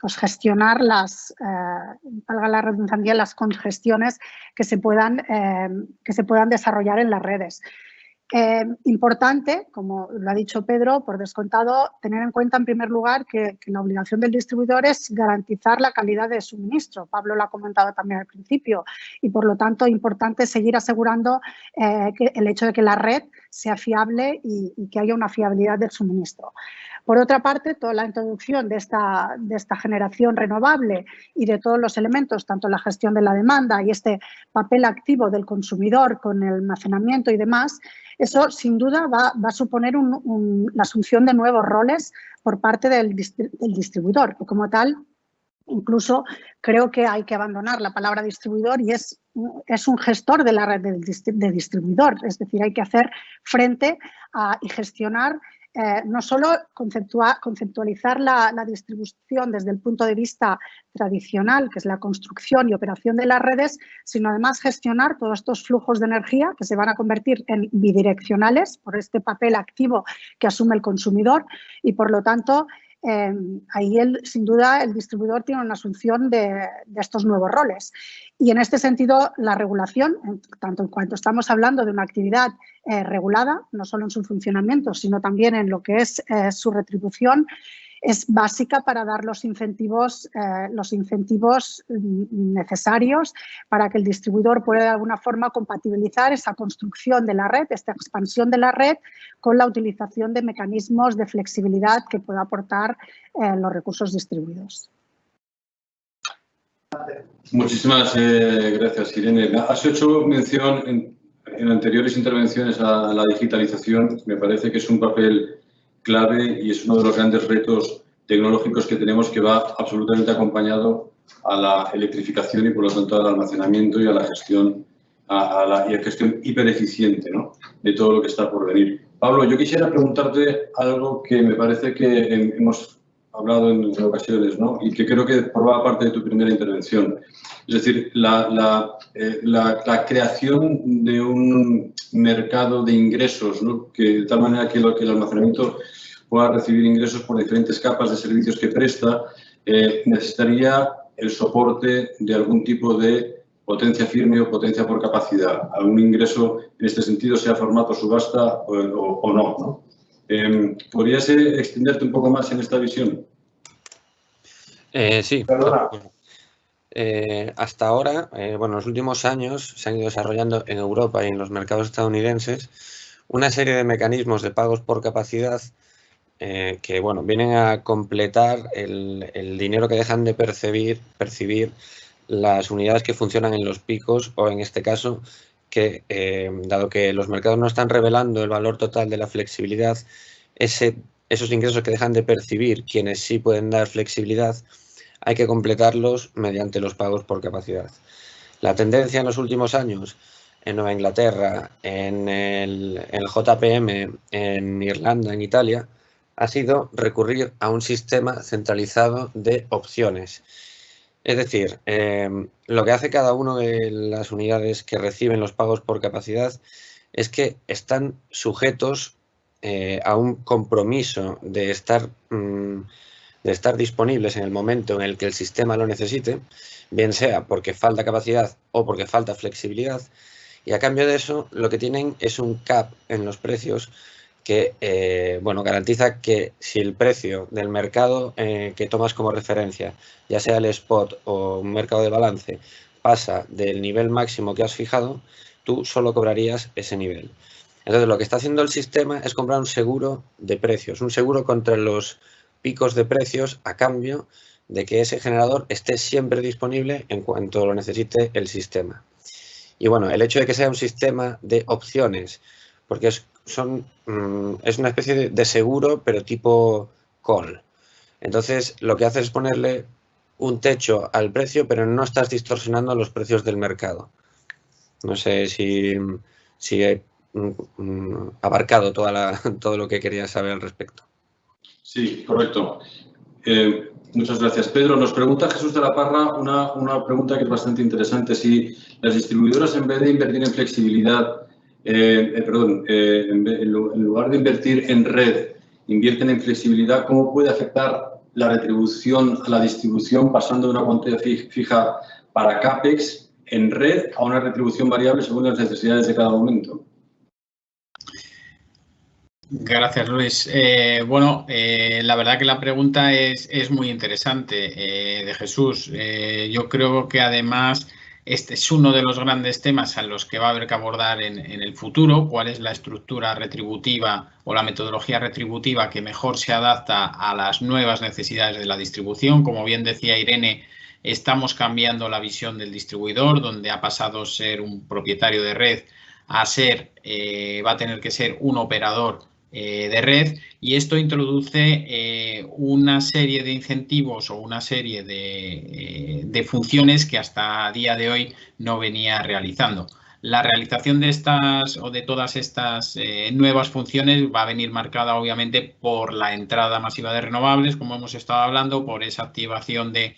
pues gestionar valga la redundancia, las congestiones que se puedan desarrollar en las redes. Importante, como lo ha dicho Pedro, por descontado, tener en cuenta en primer lugar que la obligación del distribuidor es garantizar la calidad de suministro. Pablo lo ha comentado también al principio y, por lo tanto, importante seguir asegurando que el hecho de que la red sea fiable y que haya una fiabilidad del suministro. Por otra parte, toda la introducción de esta generación renovable y de todos los elementos, tanto la gestión de la demanda y este papel activo del consumidor con el almacenamiento y demás, eso sin duda va a suponer la asunción de nuevos roles por parte del distribuidor. Y como tal, incluso creo que hay que abandonar la palabra distribuidor y es un gestor de la red de distribuidor. Es decir, hay que hacer frente y gestionar no solo conceptualizar la distribución desde el punto de vista tradicional, que es la construcción y operación de las redes, sino además gestionar todos estos flujos de energía que se van a convertir en bidireccionales por este papel activo que asume el consumidor y, por lo tanto, ahí sin duda el distribuidor tiene una asunción de estos nuevos roles. Y en este sentido la regulación, tanto en cuanto estamos hablando de una actividad regulada, no solo en su funcionamiento, sino también en lo que es su retribución, es básica para dar los incentivos necesarios para que el distribuidor pueda de alguna forma compatibilizar esa construcción de la red, esta expansión de la red, con la utilización de mecanismos de flexibilidad que pueda aportar los recursos distribuidos. Muchísimas gracias, Irene. Has hecho mención en anteriores intervenciones a la digitalización. Me parece que es un papel clave y es uno de los grandes retos tecnológicos que tenemos, que va absolutamente acompañado a la electrificación y, por lo tanto, al almacenamiento y a la gestión, gestión hipereficiente, ¿no?, de todo lo que está por venir. Pablo, yo quisiera preguntarte algo que me parece que hemos hablado en ocasiones, ¿no? Y que creo que formaba parte de tu primera intervención. Es decir, la creación de un mercado de ingresos, ¿no? Que de tal manera que el almacenamiento pueda recibir ingresos por diferentes capas de servicios que presta, necesitaría el soporte de algún tipo de potencia firme o potencia por capacidad. Algún ingreso en este sentido, sea formato subasta o no, ¿no? ¿Podrías extenderte un poco más en esta visión? Sí. Perdona. Hasta ahora, bueno, en los últimos años se han ido desarrollando en Europa y en los mercados estadounidenses una serie de mecanismos de pagos por capacidad que, bueno, vienen a completar el dinero que dejan de percibir las unidades que funcionan en los picos, o en este caso, que dado que los mercados no están revelando el valor total de la flexibilidad, esos ingresos que dejan de percibir quienes sí pueden dar flexibilidad, hay que completarlos mediante los pagos por capacidad. La tendencia en los últimos años en Nueva Inglaterra, en el JPM, en Irlanda, en Italia, ha sido recurrir a un sistema centralizado de opciones. Es decir, lo que hace cada una de las unidades que reciben los pagos por capacidad es que están sujetos a un compromiso de estar disponibles en el momento en el que el sistema lo necesite, bien sea porque falta capacidad o porque falta flexibilidad, y a cambio de eso lo que tienen es un cap en los precios que bueno, garantiza que si el precio del mercado que tomas como referencia, ya sea el spot o un mercado de balance, pasa del nivel máximo que has fijado, tú solo cobrarías ese nivel. Entonces, lo que está haciendo el sistema es comprar un seguro de precios, un seguro contra los picos de precios a cambio de que ese generador esté siempre disponible en cuanto lo necesite el sistema. Y bueno, el hecho de que sea un sistema de opciones, porque es una especie de seguro, pero tipo call. Entonces, lo que hace es ponerle un techo al precio, pero no estás distorsionando los precios del mercado. No sé si he abarcado todo lo que quería saber al respecto. Sí, correcto. Muchas gracias. Pedro, nos pregunta Jesús de la Parra una pregunta que es bastante interesante. Si las distribuidoras, en vez de invertir en flexibilidad, en lugar de invertir en red, invierten en flexibilidad, ¿cómo puede afectar la retribución a la distribución pasando de una cuantía fija para CAPEX en red a una retribución variable según las necesidades de cada momento? Gracias, Luis. La verdad que la pregunta es muy interesante, de Jesús. Yo creo que además este es uno de los grandes temas a los que va a haber que abordar en el futuro, cuál es la estructura retributiva o la metodología retributiva que mejor se adapta a las nuevas necesidades de la distribución. Como bien decía Irene, estamos cambiando la visión del distribuidor, donde ha pasado a ser un propietario de red a ser, va a tener que ser un operador de red, y esto introduce una serie de incentivos o una serie de funciones que hasta día de hoy no venía realizando. La realización de estas o de todas estas nuevas funciones va a venir marcada obviamente por la entrada masiva de renovables, como hemos estado hablando, por esa activación del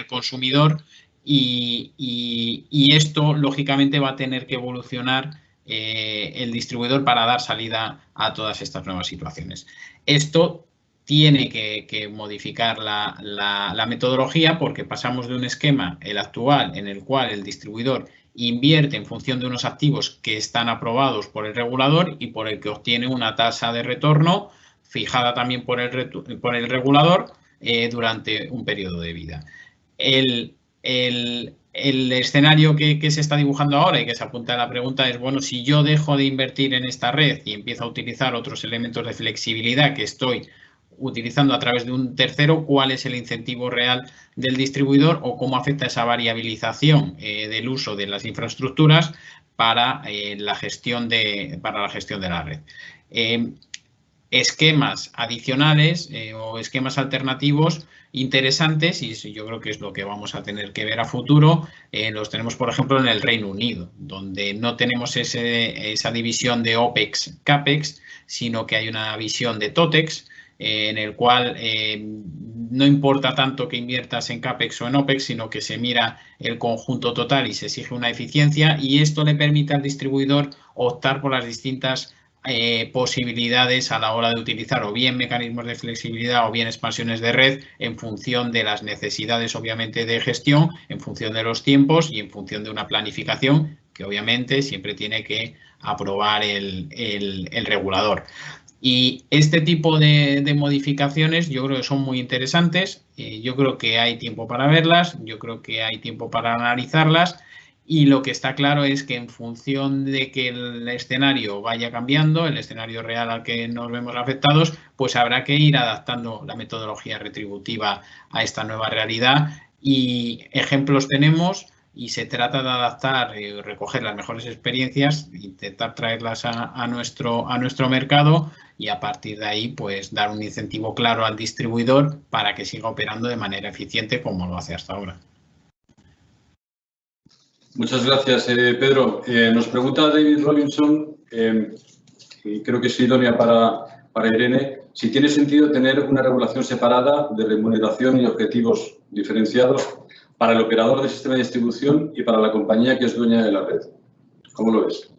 consumidor, y esto lógicamente va a tener que evolucionar el distribuidor para dar salida a todas estas nuevas situaciones. Esto tiene que modificar la metodología, porque pasamos de un esquema, el actual, en el cual el distribuidor invierte en función de unos activos que están aprobados por el regulador y por el que obtiene una tasa de retorno fijada también por el regulador durante un periodo de vida. El escenario que se está dibujando ahora y que se apunta a la pregunta es, bueno, si yo dejo de invertir en esta red y empiezo a utilizar otros elementos de flexibilidad que estoy utilizando a través de un tercero, ¿cuál es el incentivo real del distribuidor o cómo afecta esa variabilización del uso de las infraestructuras para la gestión de la red? Esquemas adicionales o esquemas alternativos interesantes, y yo creo que es lo que vamos a tener que ver a futuro, los tenemos por ejemplo en el Reino Unido, donde no tenemos esa división de OPEX, CAPEX, sino que hay una visión de TOTEX, en el cual no importa tanto que inviertas en CAPEX o en OPEX, sino que se mira el conjunto total y se exige una eficiencia, y esto le permite al distribuidor optar por las distintas posibilidades a la hora de utilizar o bien mecanismos de flexibilidad o bien expansiones de red en función de las necesidades, obviamente, de gestión, en función de los tiempos y en función de una planificación que obviamente siempre tiene que aprobar el regulador. Y este tipo de modificaciones yo creo que son muy interesantes, yo creo que hay tiempo para verlas, yo creo que hay tiempo para analizarlas, y lo que está claro es que en función de que el escenario vaya cambiando, el escenario real al que nos vemos afectados, pues habrá que ir adaptando la metodología retributiva a esta nueva realidad, y ejemplos tenemos. Y se trata de adaptar, recoger las mejores experiencias, intentar traerlas a nuestro mercado, y a partir de ahí pues dar un incentivo claro al distribuidor para que siga operando de manera eficiente como lo hace hasta ahora. Muchas gracias, Pedro. Nos pregunta David Robinson, y creo que es idónea para Irene, si tiene sentido tener una regulación separada de remuneración y objetivos diferenciados para el operador del sistema de distribución y para la compañía que es dueña de la red. ¿Cómo lo ves?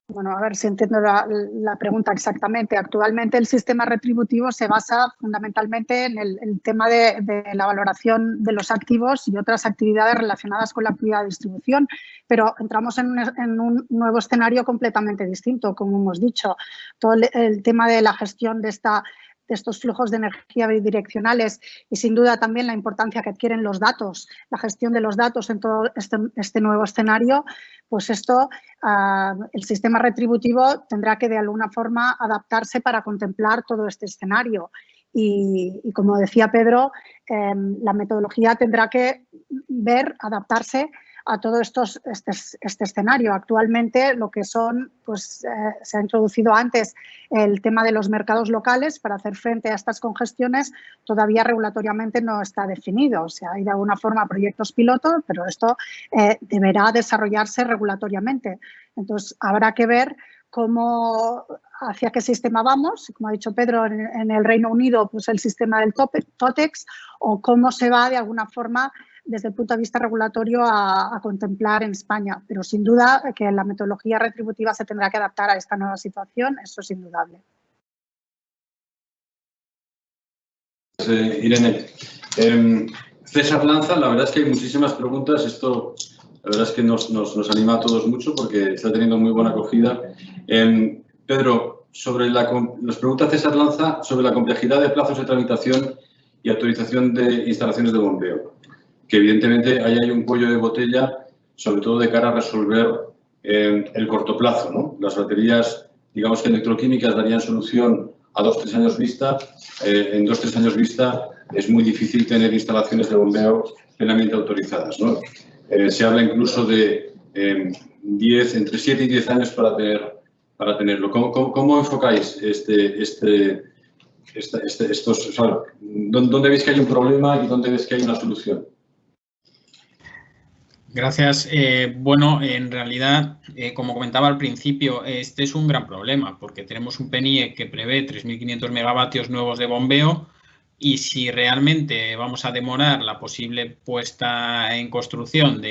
Bueno, a ver si entiendo la pregunta exactamente. Actualmente el sistema retributivo se basa fundamentalmente en el tema de la valoración de los activos y otras actividades relacionadas con la actividad de distribución, pero entramos en un nuevo escenario completamente distinto, como hemos dicho. Todo el tema de la gestión de estos flujos de energía bidireccionales y sin duda también la importancia que adquieren los datos, la gestión de los datos en todo este nuevo escenario, pues esto, el sistema retributivo tendrá que de alguna forma adaptarse para contemplar todo este escenario. Y como decía Pedro, la metodología tendrá que adaptarse a todo este escenario. Actualmente lo que son, pues se ha introducido antes el tema de los mercados locales para hacer frente a estas congestiones, todavía regulatoriamente no está definido. O sea, hay de alguna forma proyectos piloto, pero esto deberá desarrollarse regulatoriamente. Entonces, habrá que ver hacia qué sistema vamos, como ha dicho Pedro, en el Reino Unido, pues el sistema del TOTEX, o cómo se va de alguna forma desde el punto de vista regulatorio a contemplar en España. Pero sin duda que la metodología retributiva se tendrá que adaptar a esta nueva situación, eso es indudable. Irene, César lanza, la verdad es que hay muchísimas preguntas, esto la verdad es que nos anima a todos mucho porque está teniendo muy buena acogida. Pedro, nos pregunta César lanza sobre la complejidad de plazos de tramitación y autorización de instalaciones de bombeo, que evidentemente ahí hay un cuello de botella, sobre todo de cara a resolver el corto plazo, ¿no? Las baterías, digamos que electroquímicas darían solución a 2-3 años vista. En 2-3 años vista es muy difícil tener instalaciones de bombeo plenamente autorizadas, ¿no? Se habla incluso de entre 7 y 10 años para tenerlo. ¿Cómo enfocáis estos? O sea, ¿dónde veis que hay un problema y dónde veis que hay una solución? Gracias. Bueno, en realidad, como comentaba al principio, este es un gran problema porque tenemos un PNIE que prevé 3.500 megavatios nuevos de bombeo, y si realmente vamos a demorar la posible puesta en construcción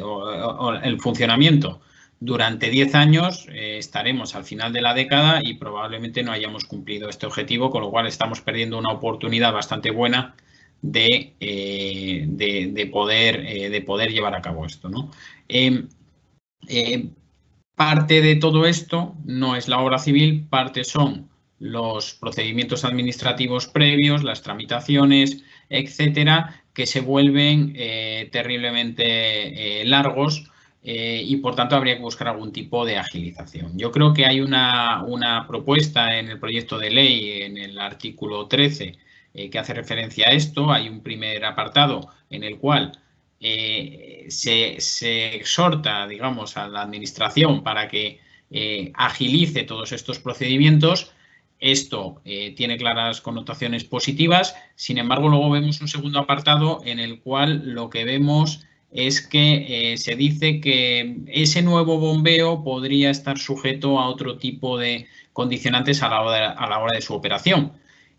o el funcionamiento durante 10 años, estaremos al final de la década y probablemente no hayamos cumplido este objetivo, con lo cual estamos perdiendo una oportunidad bastante buena de poder llevar a cabo esto, ¿no? Parte de todo esto no es la obra civil, parte son los procedimientos administrativos previos, las tramitaciones, etcétera, que se vuelven terriblemente largos, y por tanto habría que buscar algún tipo de agilización. Yo creo que hay una propuesta en el proyecto de ley, en el artículo 13, que hace referencia a esto. Hay un primer apartado en el cual se exhorta, digamos, a la administración para que agilice todos estos procedimientos. Esto tiene claras connotaciones positivas. Sin embargo, luego vemos un segundo apartado en el cual lo que vemos es que se dice que ese nuevo bombeo podría estar sujeto a otro tipo de condicionantes a la hora de su operación.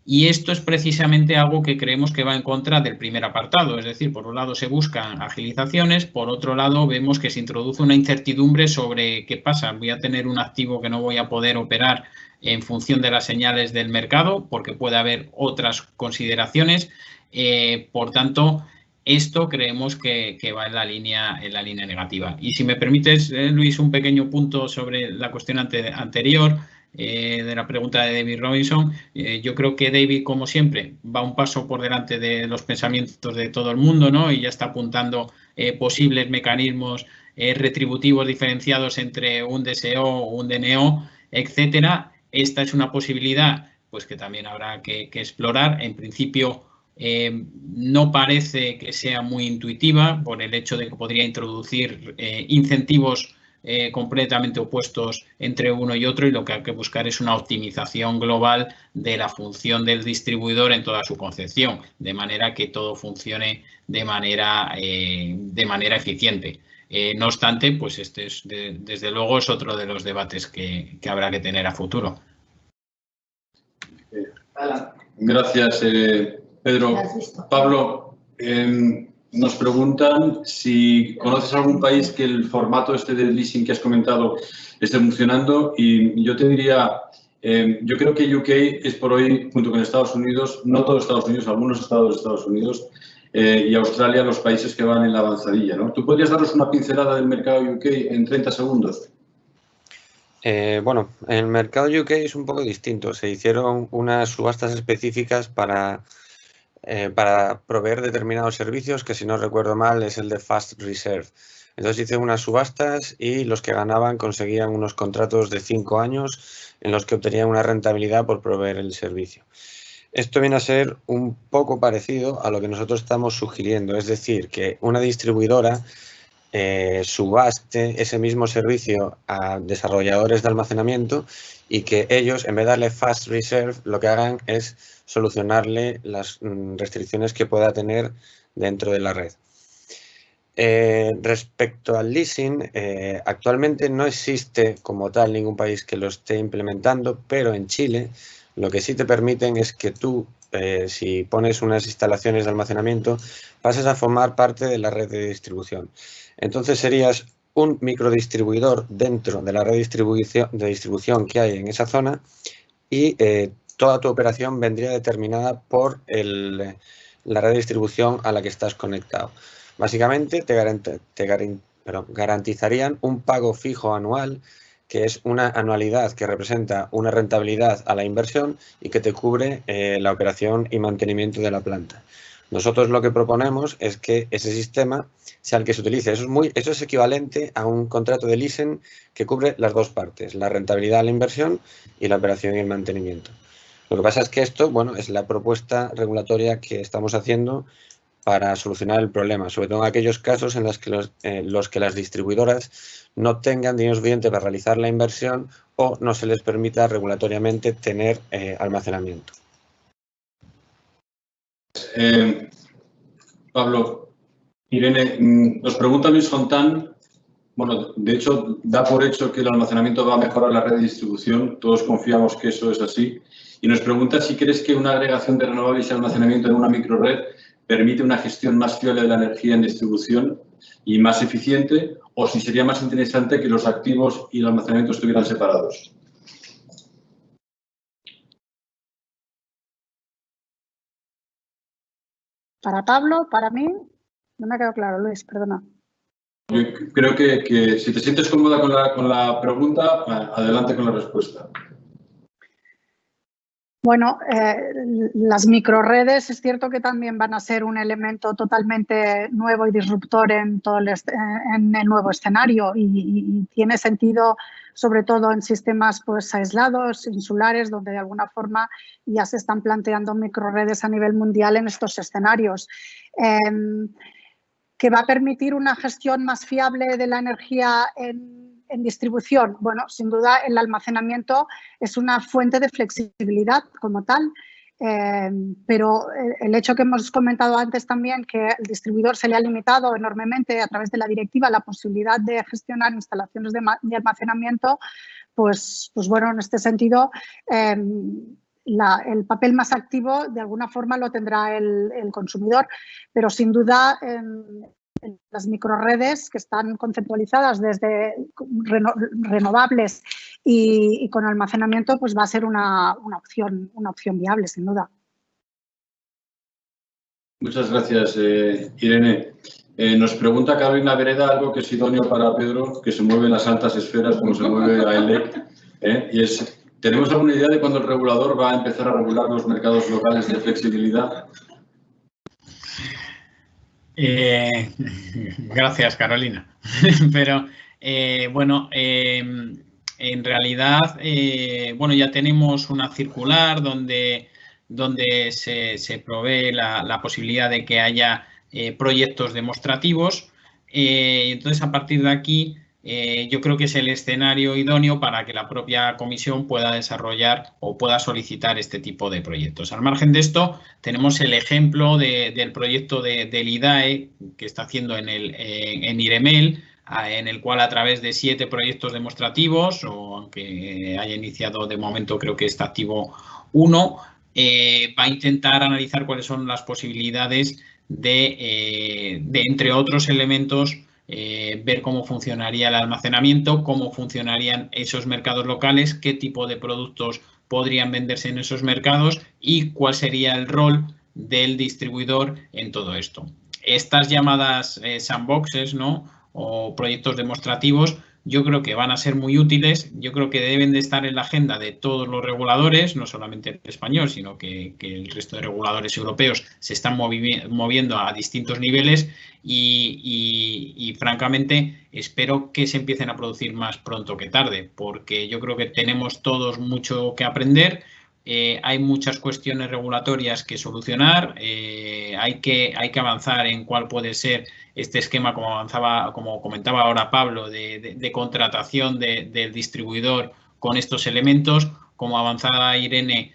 Y esto es precisamente algo que creemos que va en contra del primer apartado, es decir, por un lado se buscan agilizaciones, por otro lado vemos que se introduce una incertidumbre sobre qué pasa, voy a tener un activo que no voy a poder operar en función de las señales del mercado porque puede haber otras consideraciones, por tanto, esto creemos que va en la línea negativa. Y si me permites, Luis, un pequeño punto sobre la cuestión anterior, de la pregunta de David Robinson. Yo creo que David, como siempre, va un paso por delante de los pensamientos de todo el mundo, ¿no? Y ya está apuntando posibles mecanismos retributivos diferenciados entre un DSO, un DNO, etcétera. Esta es una posibilidad pues que también habrá que explorar. En principio, no parece que sea muy intuitiva por el hecho de que podría introducir incentivos completamente opuestos entre uno y otro, y lo que hay que buscar es una optimización global de la función del distribuidor en toda su concepción, de manera que todo funcione de manera eficiente. No obstante, pues este es, desde luego es otro de los debates que habrá que tener a futuro. Gracias, Pedro. Pablo, nos preguntan si conoces algún país que el formato este del leasing que has comentado esté funcionando, y yo te diría, yo creo que UK es por hoy, junto con Estados Unidos, no todos Estados Unidos, algunos estados de Estados Unidos y Australia, los países que van en la avanzadilla, ¿no? ¿Tú podrías darnos una pincelada del mercado UK en 30 segundos? Bueno, el mercado UK es un poco distinto. Se hicieron unas subastas específicas para proveer determinados servicios, que si no recuerdo mal es el de Fast Reserve. Entonces hice unas subastas y los que ganaban conseguían unos contratos de 5 años en los que obtenían una rentabilidad por proveer el servicio. Esto viene a ser un poco parecido a lo que nosotros estamos sugiriendo, es decir, que una distribuidora subaste ese mismo servicio a desarrolladores de almacenamiento y que ellos, en vez de darle Fast Reserve, lo que hagan es solucionarle las restricciones que pueda tener dentro de la red. Respecto al leasing, actualmente no existe como tal ningún país que lo esté implementando, pero en Chile lo que sí te permiten es que tú, si pones unas instalaciones de almacenamiento, pases a formar parte de la red de distribución. Entonces serías un microdistribuidor dentro de la red de distribución que hay en esa zona y toda tu operación vendría determinada por la red de distribución a la que estás conectado. Básicamente te garantizarían un pago fijo anual, que es una anualidad que representa una rentabilidad a la inversión y que te cubre la operación y mantenimiento de la planta. Nosotros lo que proponemos es que ese sistema sea el que se utilice. Eso es equivalente a un contrato de leasing que cubre las dos partes, la rentabilidad a la inversión y la operación y el mantenimiento. Lo que pasa es que esto, bueno, es la propuesta regulatoria que estamos haciendo para solucionar el problema, sobre todo en aquellos casos en los que las distribuidoras no tengan dinero suficiente para realizar la inversión o no se les permita regulatoriamente tener almacenamiento. Pablo, Irene, nos pregunta Luis Fontán, bueno, de hecho da por hecho que el almacenamiento va a mejorar la red de distribución, todos confiamos que eso es así, y nos pregunta si crees que una agregación de renovables y almacenamiento en una microred permite una gestión más fiable de la energía en distribución y más eficiente, o si sería más interesante que los activos y el almacenamiento estuvieran separados. Para Pablo, para mí, no me ha quedado claro, Luis, perdona. Yo creo que si te sientes cómoda con la pregunta, adelante con la respuesta. Bueno, las microredes es cierto que también van a ser un elemento totalmente nuevo y disruptor en todo en el nuevo escenario y tiene sentido sobre todo en sistemas pues aislados, insulares, donde de alguna forma ya se están planteando microredes a nivel mundial en estos escenarios. ¿Que va a permitir una gestión más fiable de la energía en distribución? Bueno, sin duda el almacenamiento es una fuente de flexibilidad como tal, pero el hecho que hemos comentado antes también, que el distribuidor se le ha limitado enormemente a través de la directiva la posibilidad de gestionar instalaciones de almacenamiento, pues bueno, en este sentido el papel más activo de alguna forma lo tendrá el consumidor, pero sin duda en las microredes que están conceptualizadas desde renovables y con almacenamiento, pues va a ser una opción viable, sin duda. Muchas gracias, Irene. Nos pregunta Carolina Vereda algo que es idóneo para Pedro, que se mueve en las altas esferas como se mueve AELEC, y es, ¿tenemos alguna idea de cuándo el regulador va a empezar a regular los mercados locales de flexibilidad? Gracias, Carolina. Pero, bueno, en realidad, bueno, ya tenemos una circular donde se provee la posibilidad de que haya proyectos demostrativos. Entonces, a partir de aquí, yo creo que es el escenario idóneo para que la propia comisión pueda desarrollar o pueda solicitar este tipo de proyectos. Al margen de esto, tenemos el ejemplo del proyecto del IDAE que está haciendo en IREMEL, en el cual a través de 7 proyectos demostrativos, o aunque haya iniciado de momento, creo que está activo 1, va a intentar analizar cuáles son las posibilidades de entre otros elementos, ver cómo funcionaría el almacenamiento, cómo funcionarían esos mercados locales, qué tipo de productos podrían venderse en esos mercados y cuál sería el rol del distribuidor en todo esto. Estas llamadas sandboxes, ¿no?, o proyectos demostrativos, yo creo que van a ser muy útiles. Yo creo que deben de estar en la agenda de todos los reguladores, no solamente el español, sino que el resto de reguladores europeos se están moviendo a distintos niveles y francamente espero que se empiecen a producir más pronto que tarde, porque yo creo que tenemos todos mucho que aprender. Hay muchas cuestiones regulatorias que solucionar, hay que avanzar en cuál puede ser este esquema, como comentaba ahora Pablo, de contratación del distribuidor con estos elementos. Como avanzaba Irene,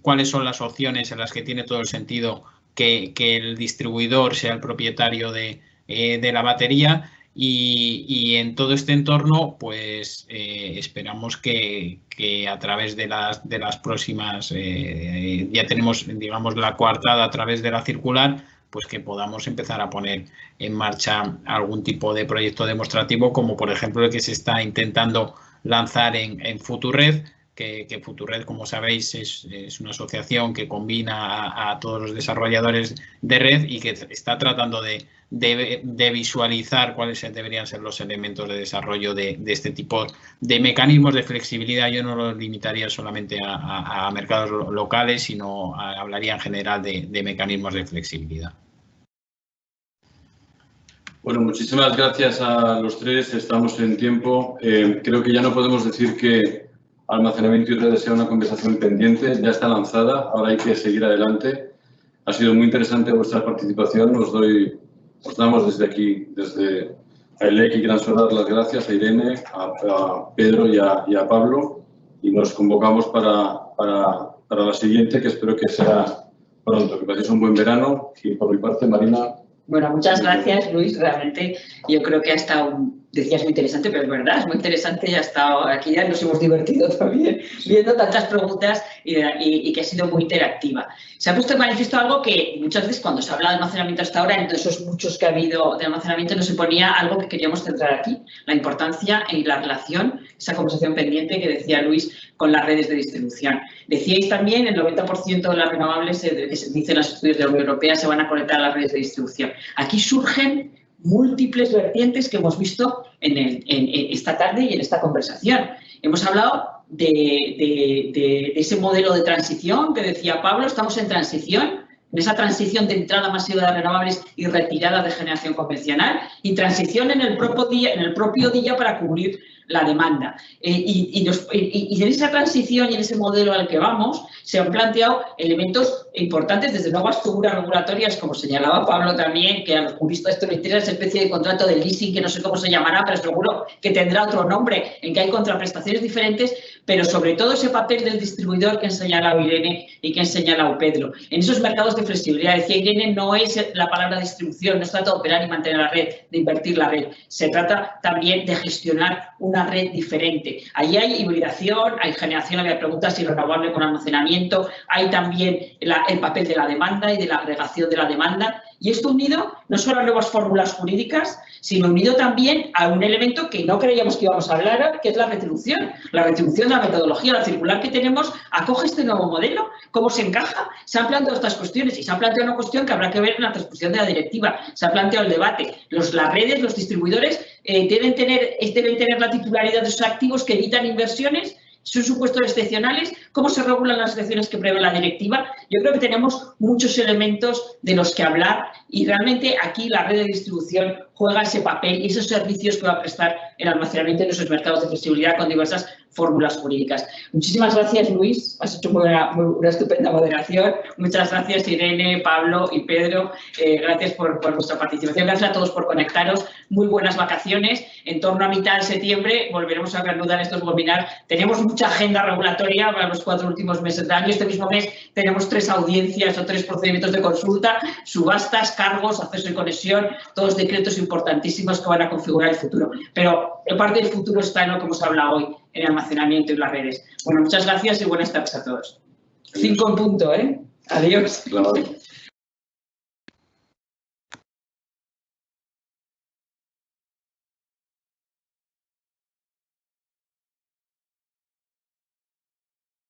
cuáles son las opciones en las que tiene todo el sentido que el distribuidor sea el propietario de la batería. Y en todo este entorno, pues esperamos que a través de las próximas, ya tenemos, digamos, la coartada a través de la circular, pues que podamos empezar a poner en marcha algún tipo de proyecto demostrativo, como por ejemplo el que se está intentando lanzar en Futured, que Futured, como sabéis, es una asociación que combina a todos los desarrolladores de red y que está tratando de visualizar cuáles deberían ser los elementos de desarrollo de este tipo de mecanismos de flexibilidad. Yo no lo limitaría solamente a mercados locales, sino hablaría en general de mecanismos de flexibilidad. Bueno, muchísimas gracias a los tres. Estamos en tiempo. Creo que ya no podemos decir que almacenamiento y redes sea una conversación pendiente. Ya está lanzada. Ahora hay que seguir adelante. Ha sido muy interesante vuestra participación. Os damos desde aquí, desde AELEC y Gran Solar, las gracias a Irene, a Pedro y a Pablo. Y nos convocamos para la siguiente, que espero que sea pronto. Que paséis un buen verano. Y por mi parte, Marina. Bueno, muchas gracias, Luis. Realmente yo creo que ha estado, decías muy interesante, pero es verdad, es muy interesante y ha estado, aquí ya nos hemos divertido también viendo tantas preguntas y que ha sido muy interactiva. Se ha puesto en manifiesto algo que muchas veces cuando se habla de almacenamiento hasta ahora, entre esos muchos que ha habido de almacenamiento, no se ponía algo que queríamos centrar aquí, la importancia en la relación, esa conversación pendiente que decía Luis, con las redes de distribución. Decíais también el 90% de las renovables, que se dicen los estudios de la Unión Europea, se van a conectar a las redes de distribución. Aquí surgen múltiples vertientes que hemos visto en esta tarde y en esta conversación. Hemos hablado de ese modelo de transición que decía Pablo, estamos en transición, en esa transición de entrada masiva de renovables y retirada de generación convencional, y transición en el propio día para cubrir la demanda. Y en esa transición y en ese modelo al que vamos se han planteado elementos importantes, desde nuevas figuras regulatorias, como señalaba Pablo también, que a los juristas esto les interesa, esa especie de contrato de leasing que no sé cómo se llamará, pero seguro que tendrá otro nombre, en que hay contraprestaciones diferentes, pero sobre todo ese papel del distribuidor que ha señalado Irene y que ha señalado Pedro. En esos mercados de flexibilidad, decía Irene, no es la palabra distribución, no se trata de operar y mantener la red, de invertir la red, se trata también de gestionar una red diferente. Allí hay hibridación, hay generación, había preguntas si renovable con almacenamiento, hay también el papel de la demanda y de la agregación de la demanda, y esto unido no solo a nuevas fórmulas jurídicas, sino unido también a un elemento que no creíamos que íbamos a hablar, que es la retribución. La retribución de la metodología, la circular que tenemos, acoge este nuevo modelo, cómo se encaja. Se han planteado estas cuestiones y se ha planteado una cuestión que habrá que ver en la transposición de la directiva. Se ha planteado el debate. Las redes, los distribuidores deben tener la titularidad de sus activos que evitan inversiones. ¿Son supuestos excepcionales? ¿Cómo se regulan las excepciones que prevé la directiva? Yo creo que tenemos muchos elementos de los que hablar y realmente aquí la red de distribución juega ese papel y esos servicios que va a prestar el almacenamiento en esos mercados de flexibilidad con diversas fórmulas jurídicas. Muchísimas gracias, Luis. Has hecho una estupenda moderación. Muchas gracias, Irene, Pablo y Pedro. Gracias por vuestra participación. Gracias a todos por conectaros. Muy buenas vacaciones. En torno a mitad de septiembre volveremos a reanudar estos webinars. Tenemos mucha agenda regulatoria para los 4 últimos meses del año. Este mismo mes tenemos 3 audiencias o 3 procedimientos de consulta, subastas, cargos, acceso y conexión, todos decretos importantísimos que van a configurar el futuro. Pero parte del futuro está en lo que hemos hablado hoy, en el almacenamiento y las redes. Bueno, muchas gracias y buenas tardes a todos. 5 en punto, ¿eh? Adiós. Claro.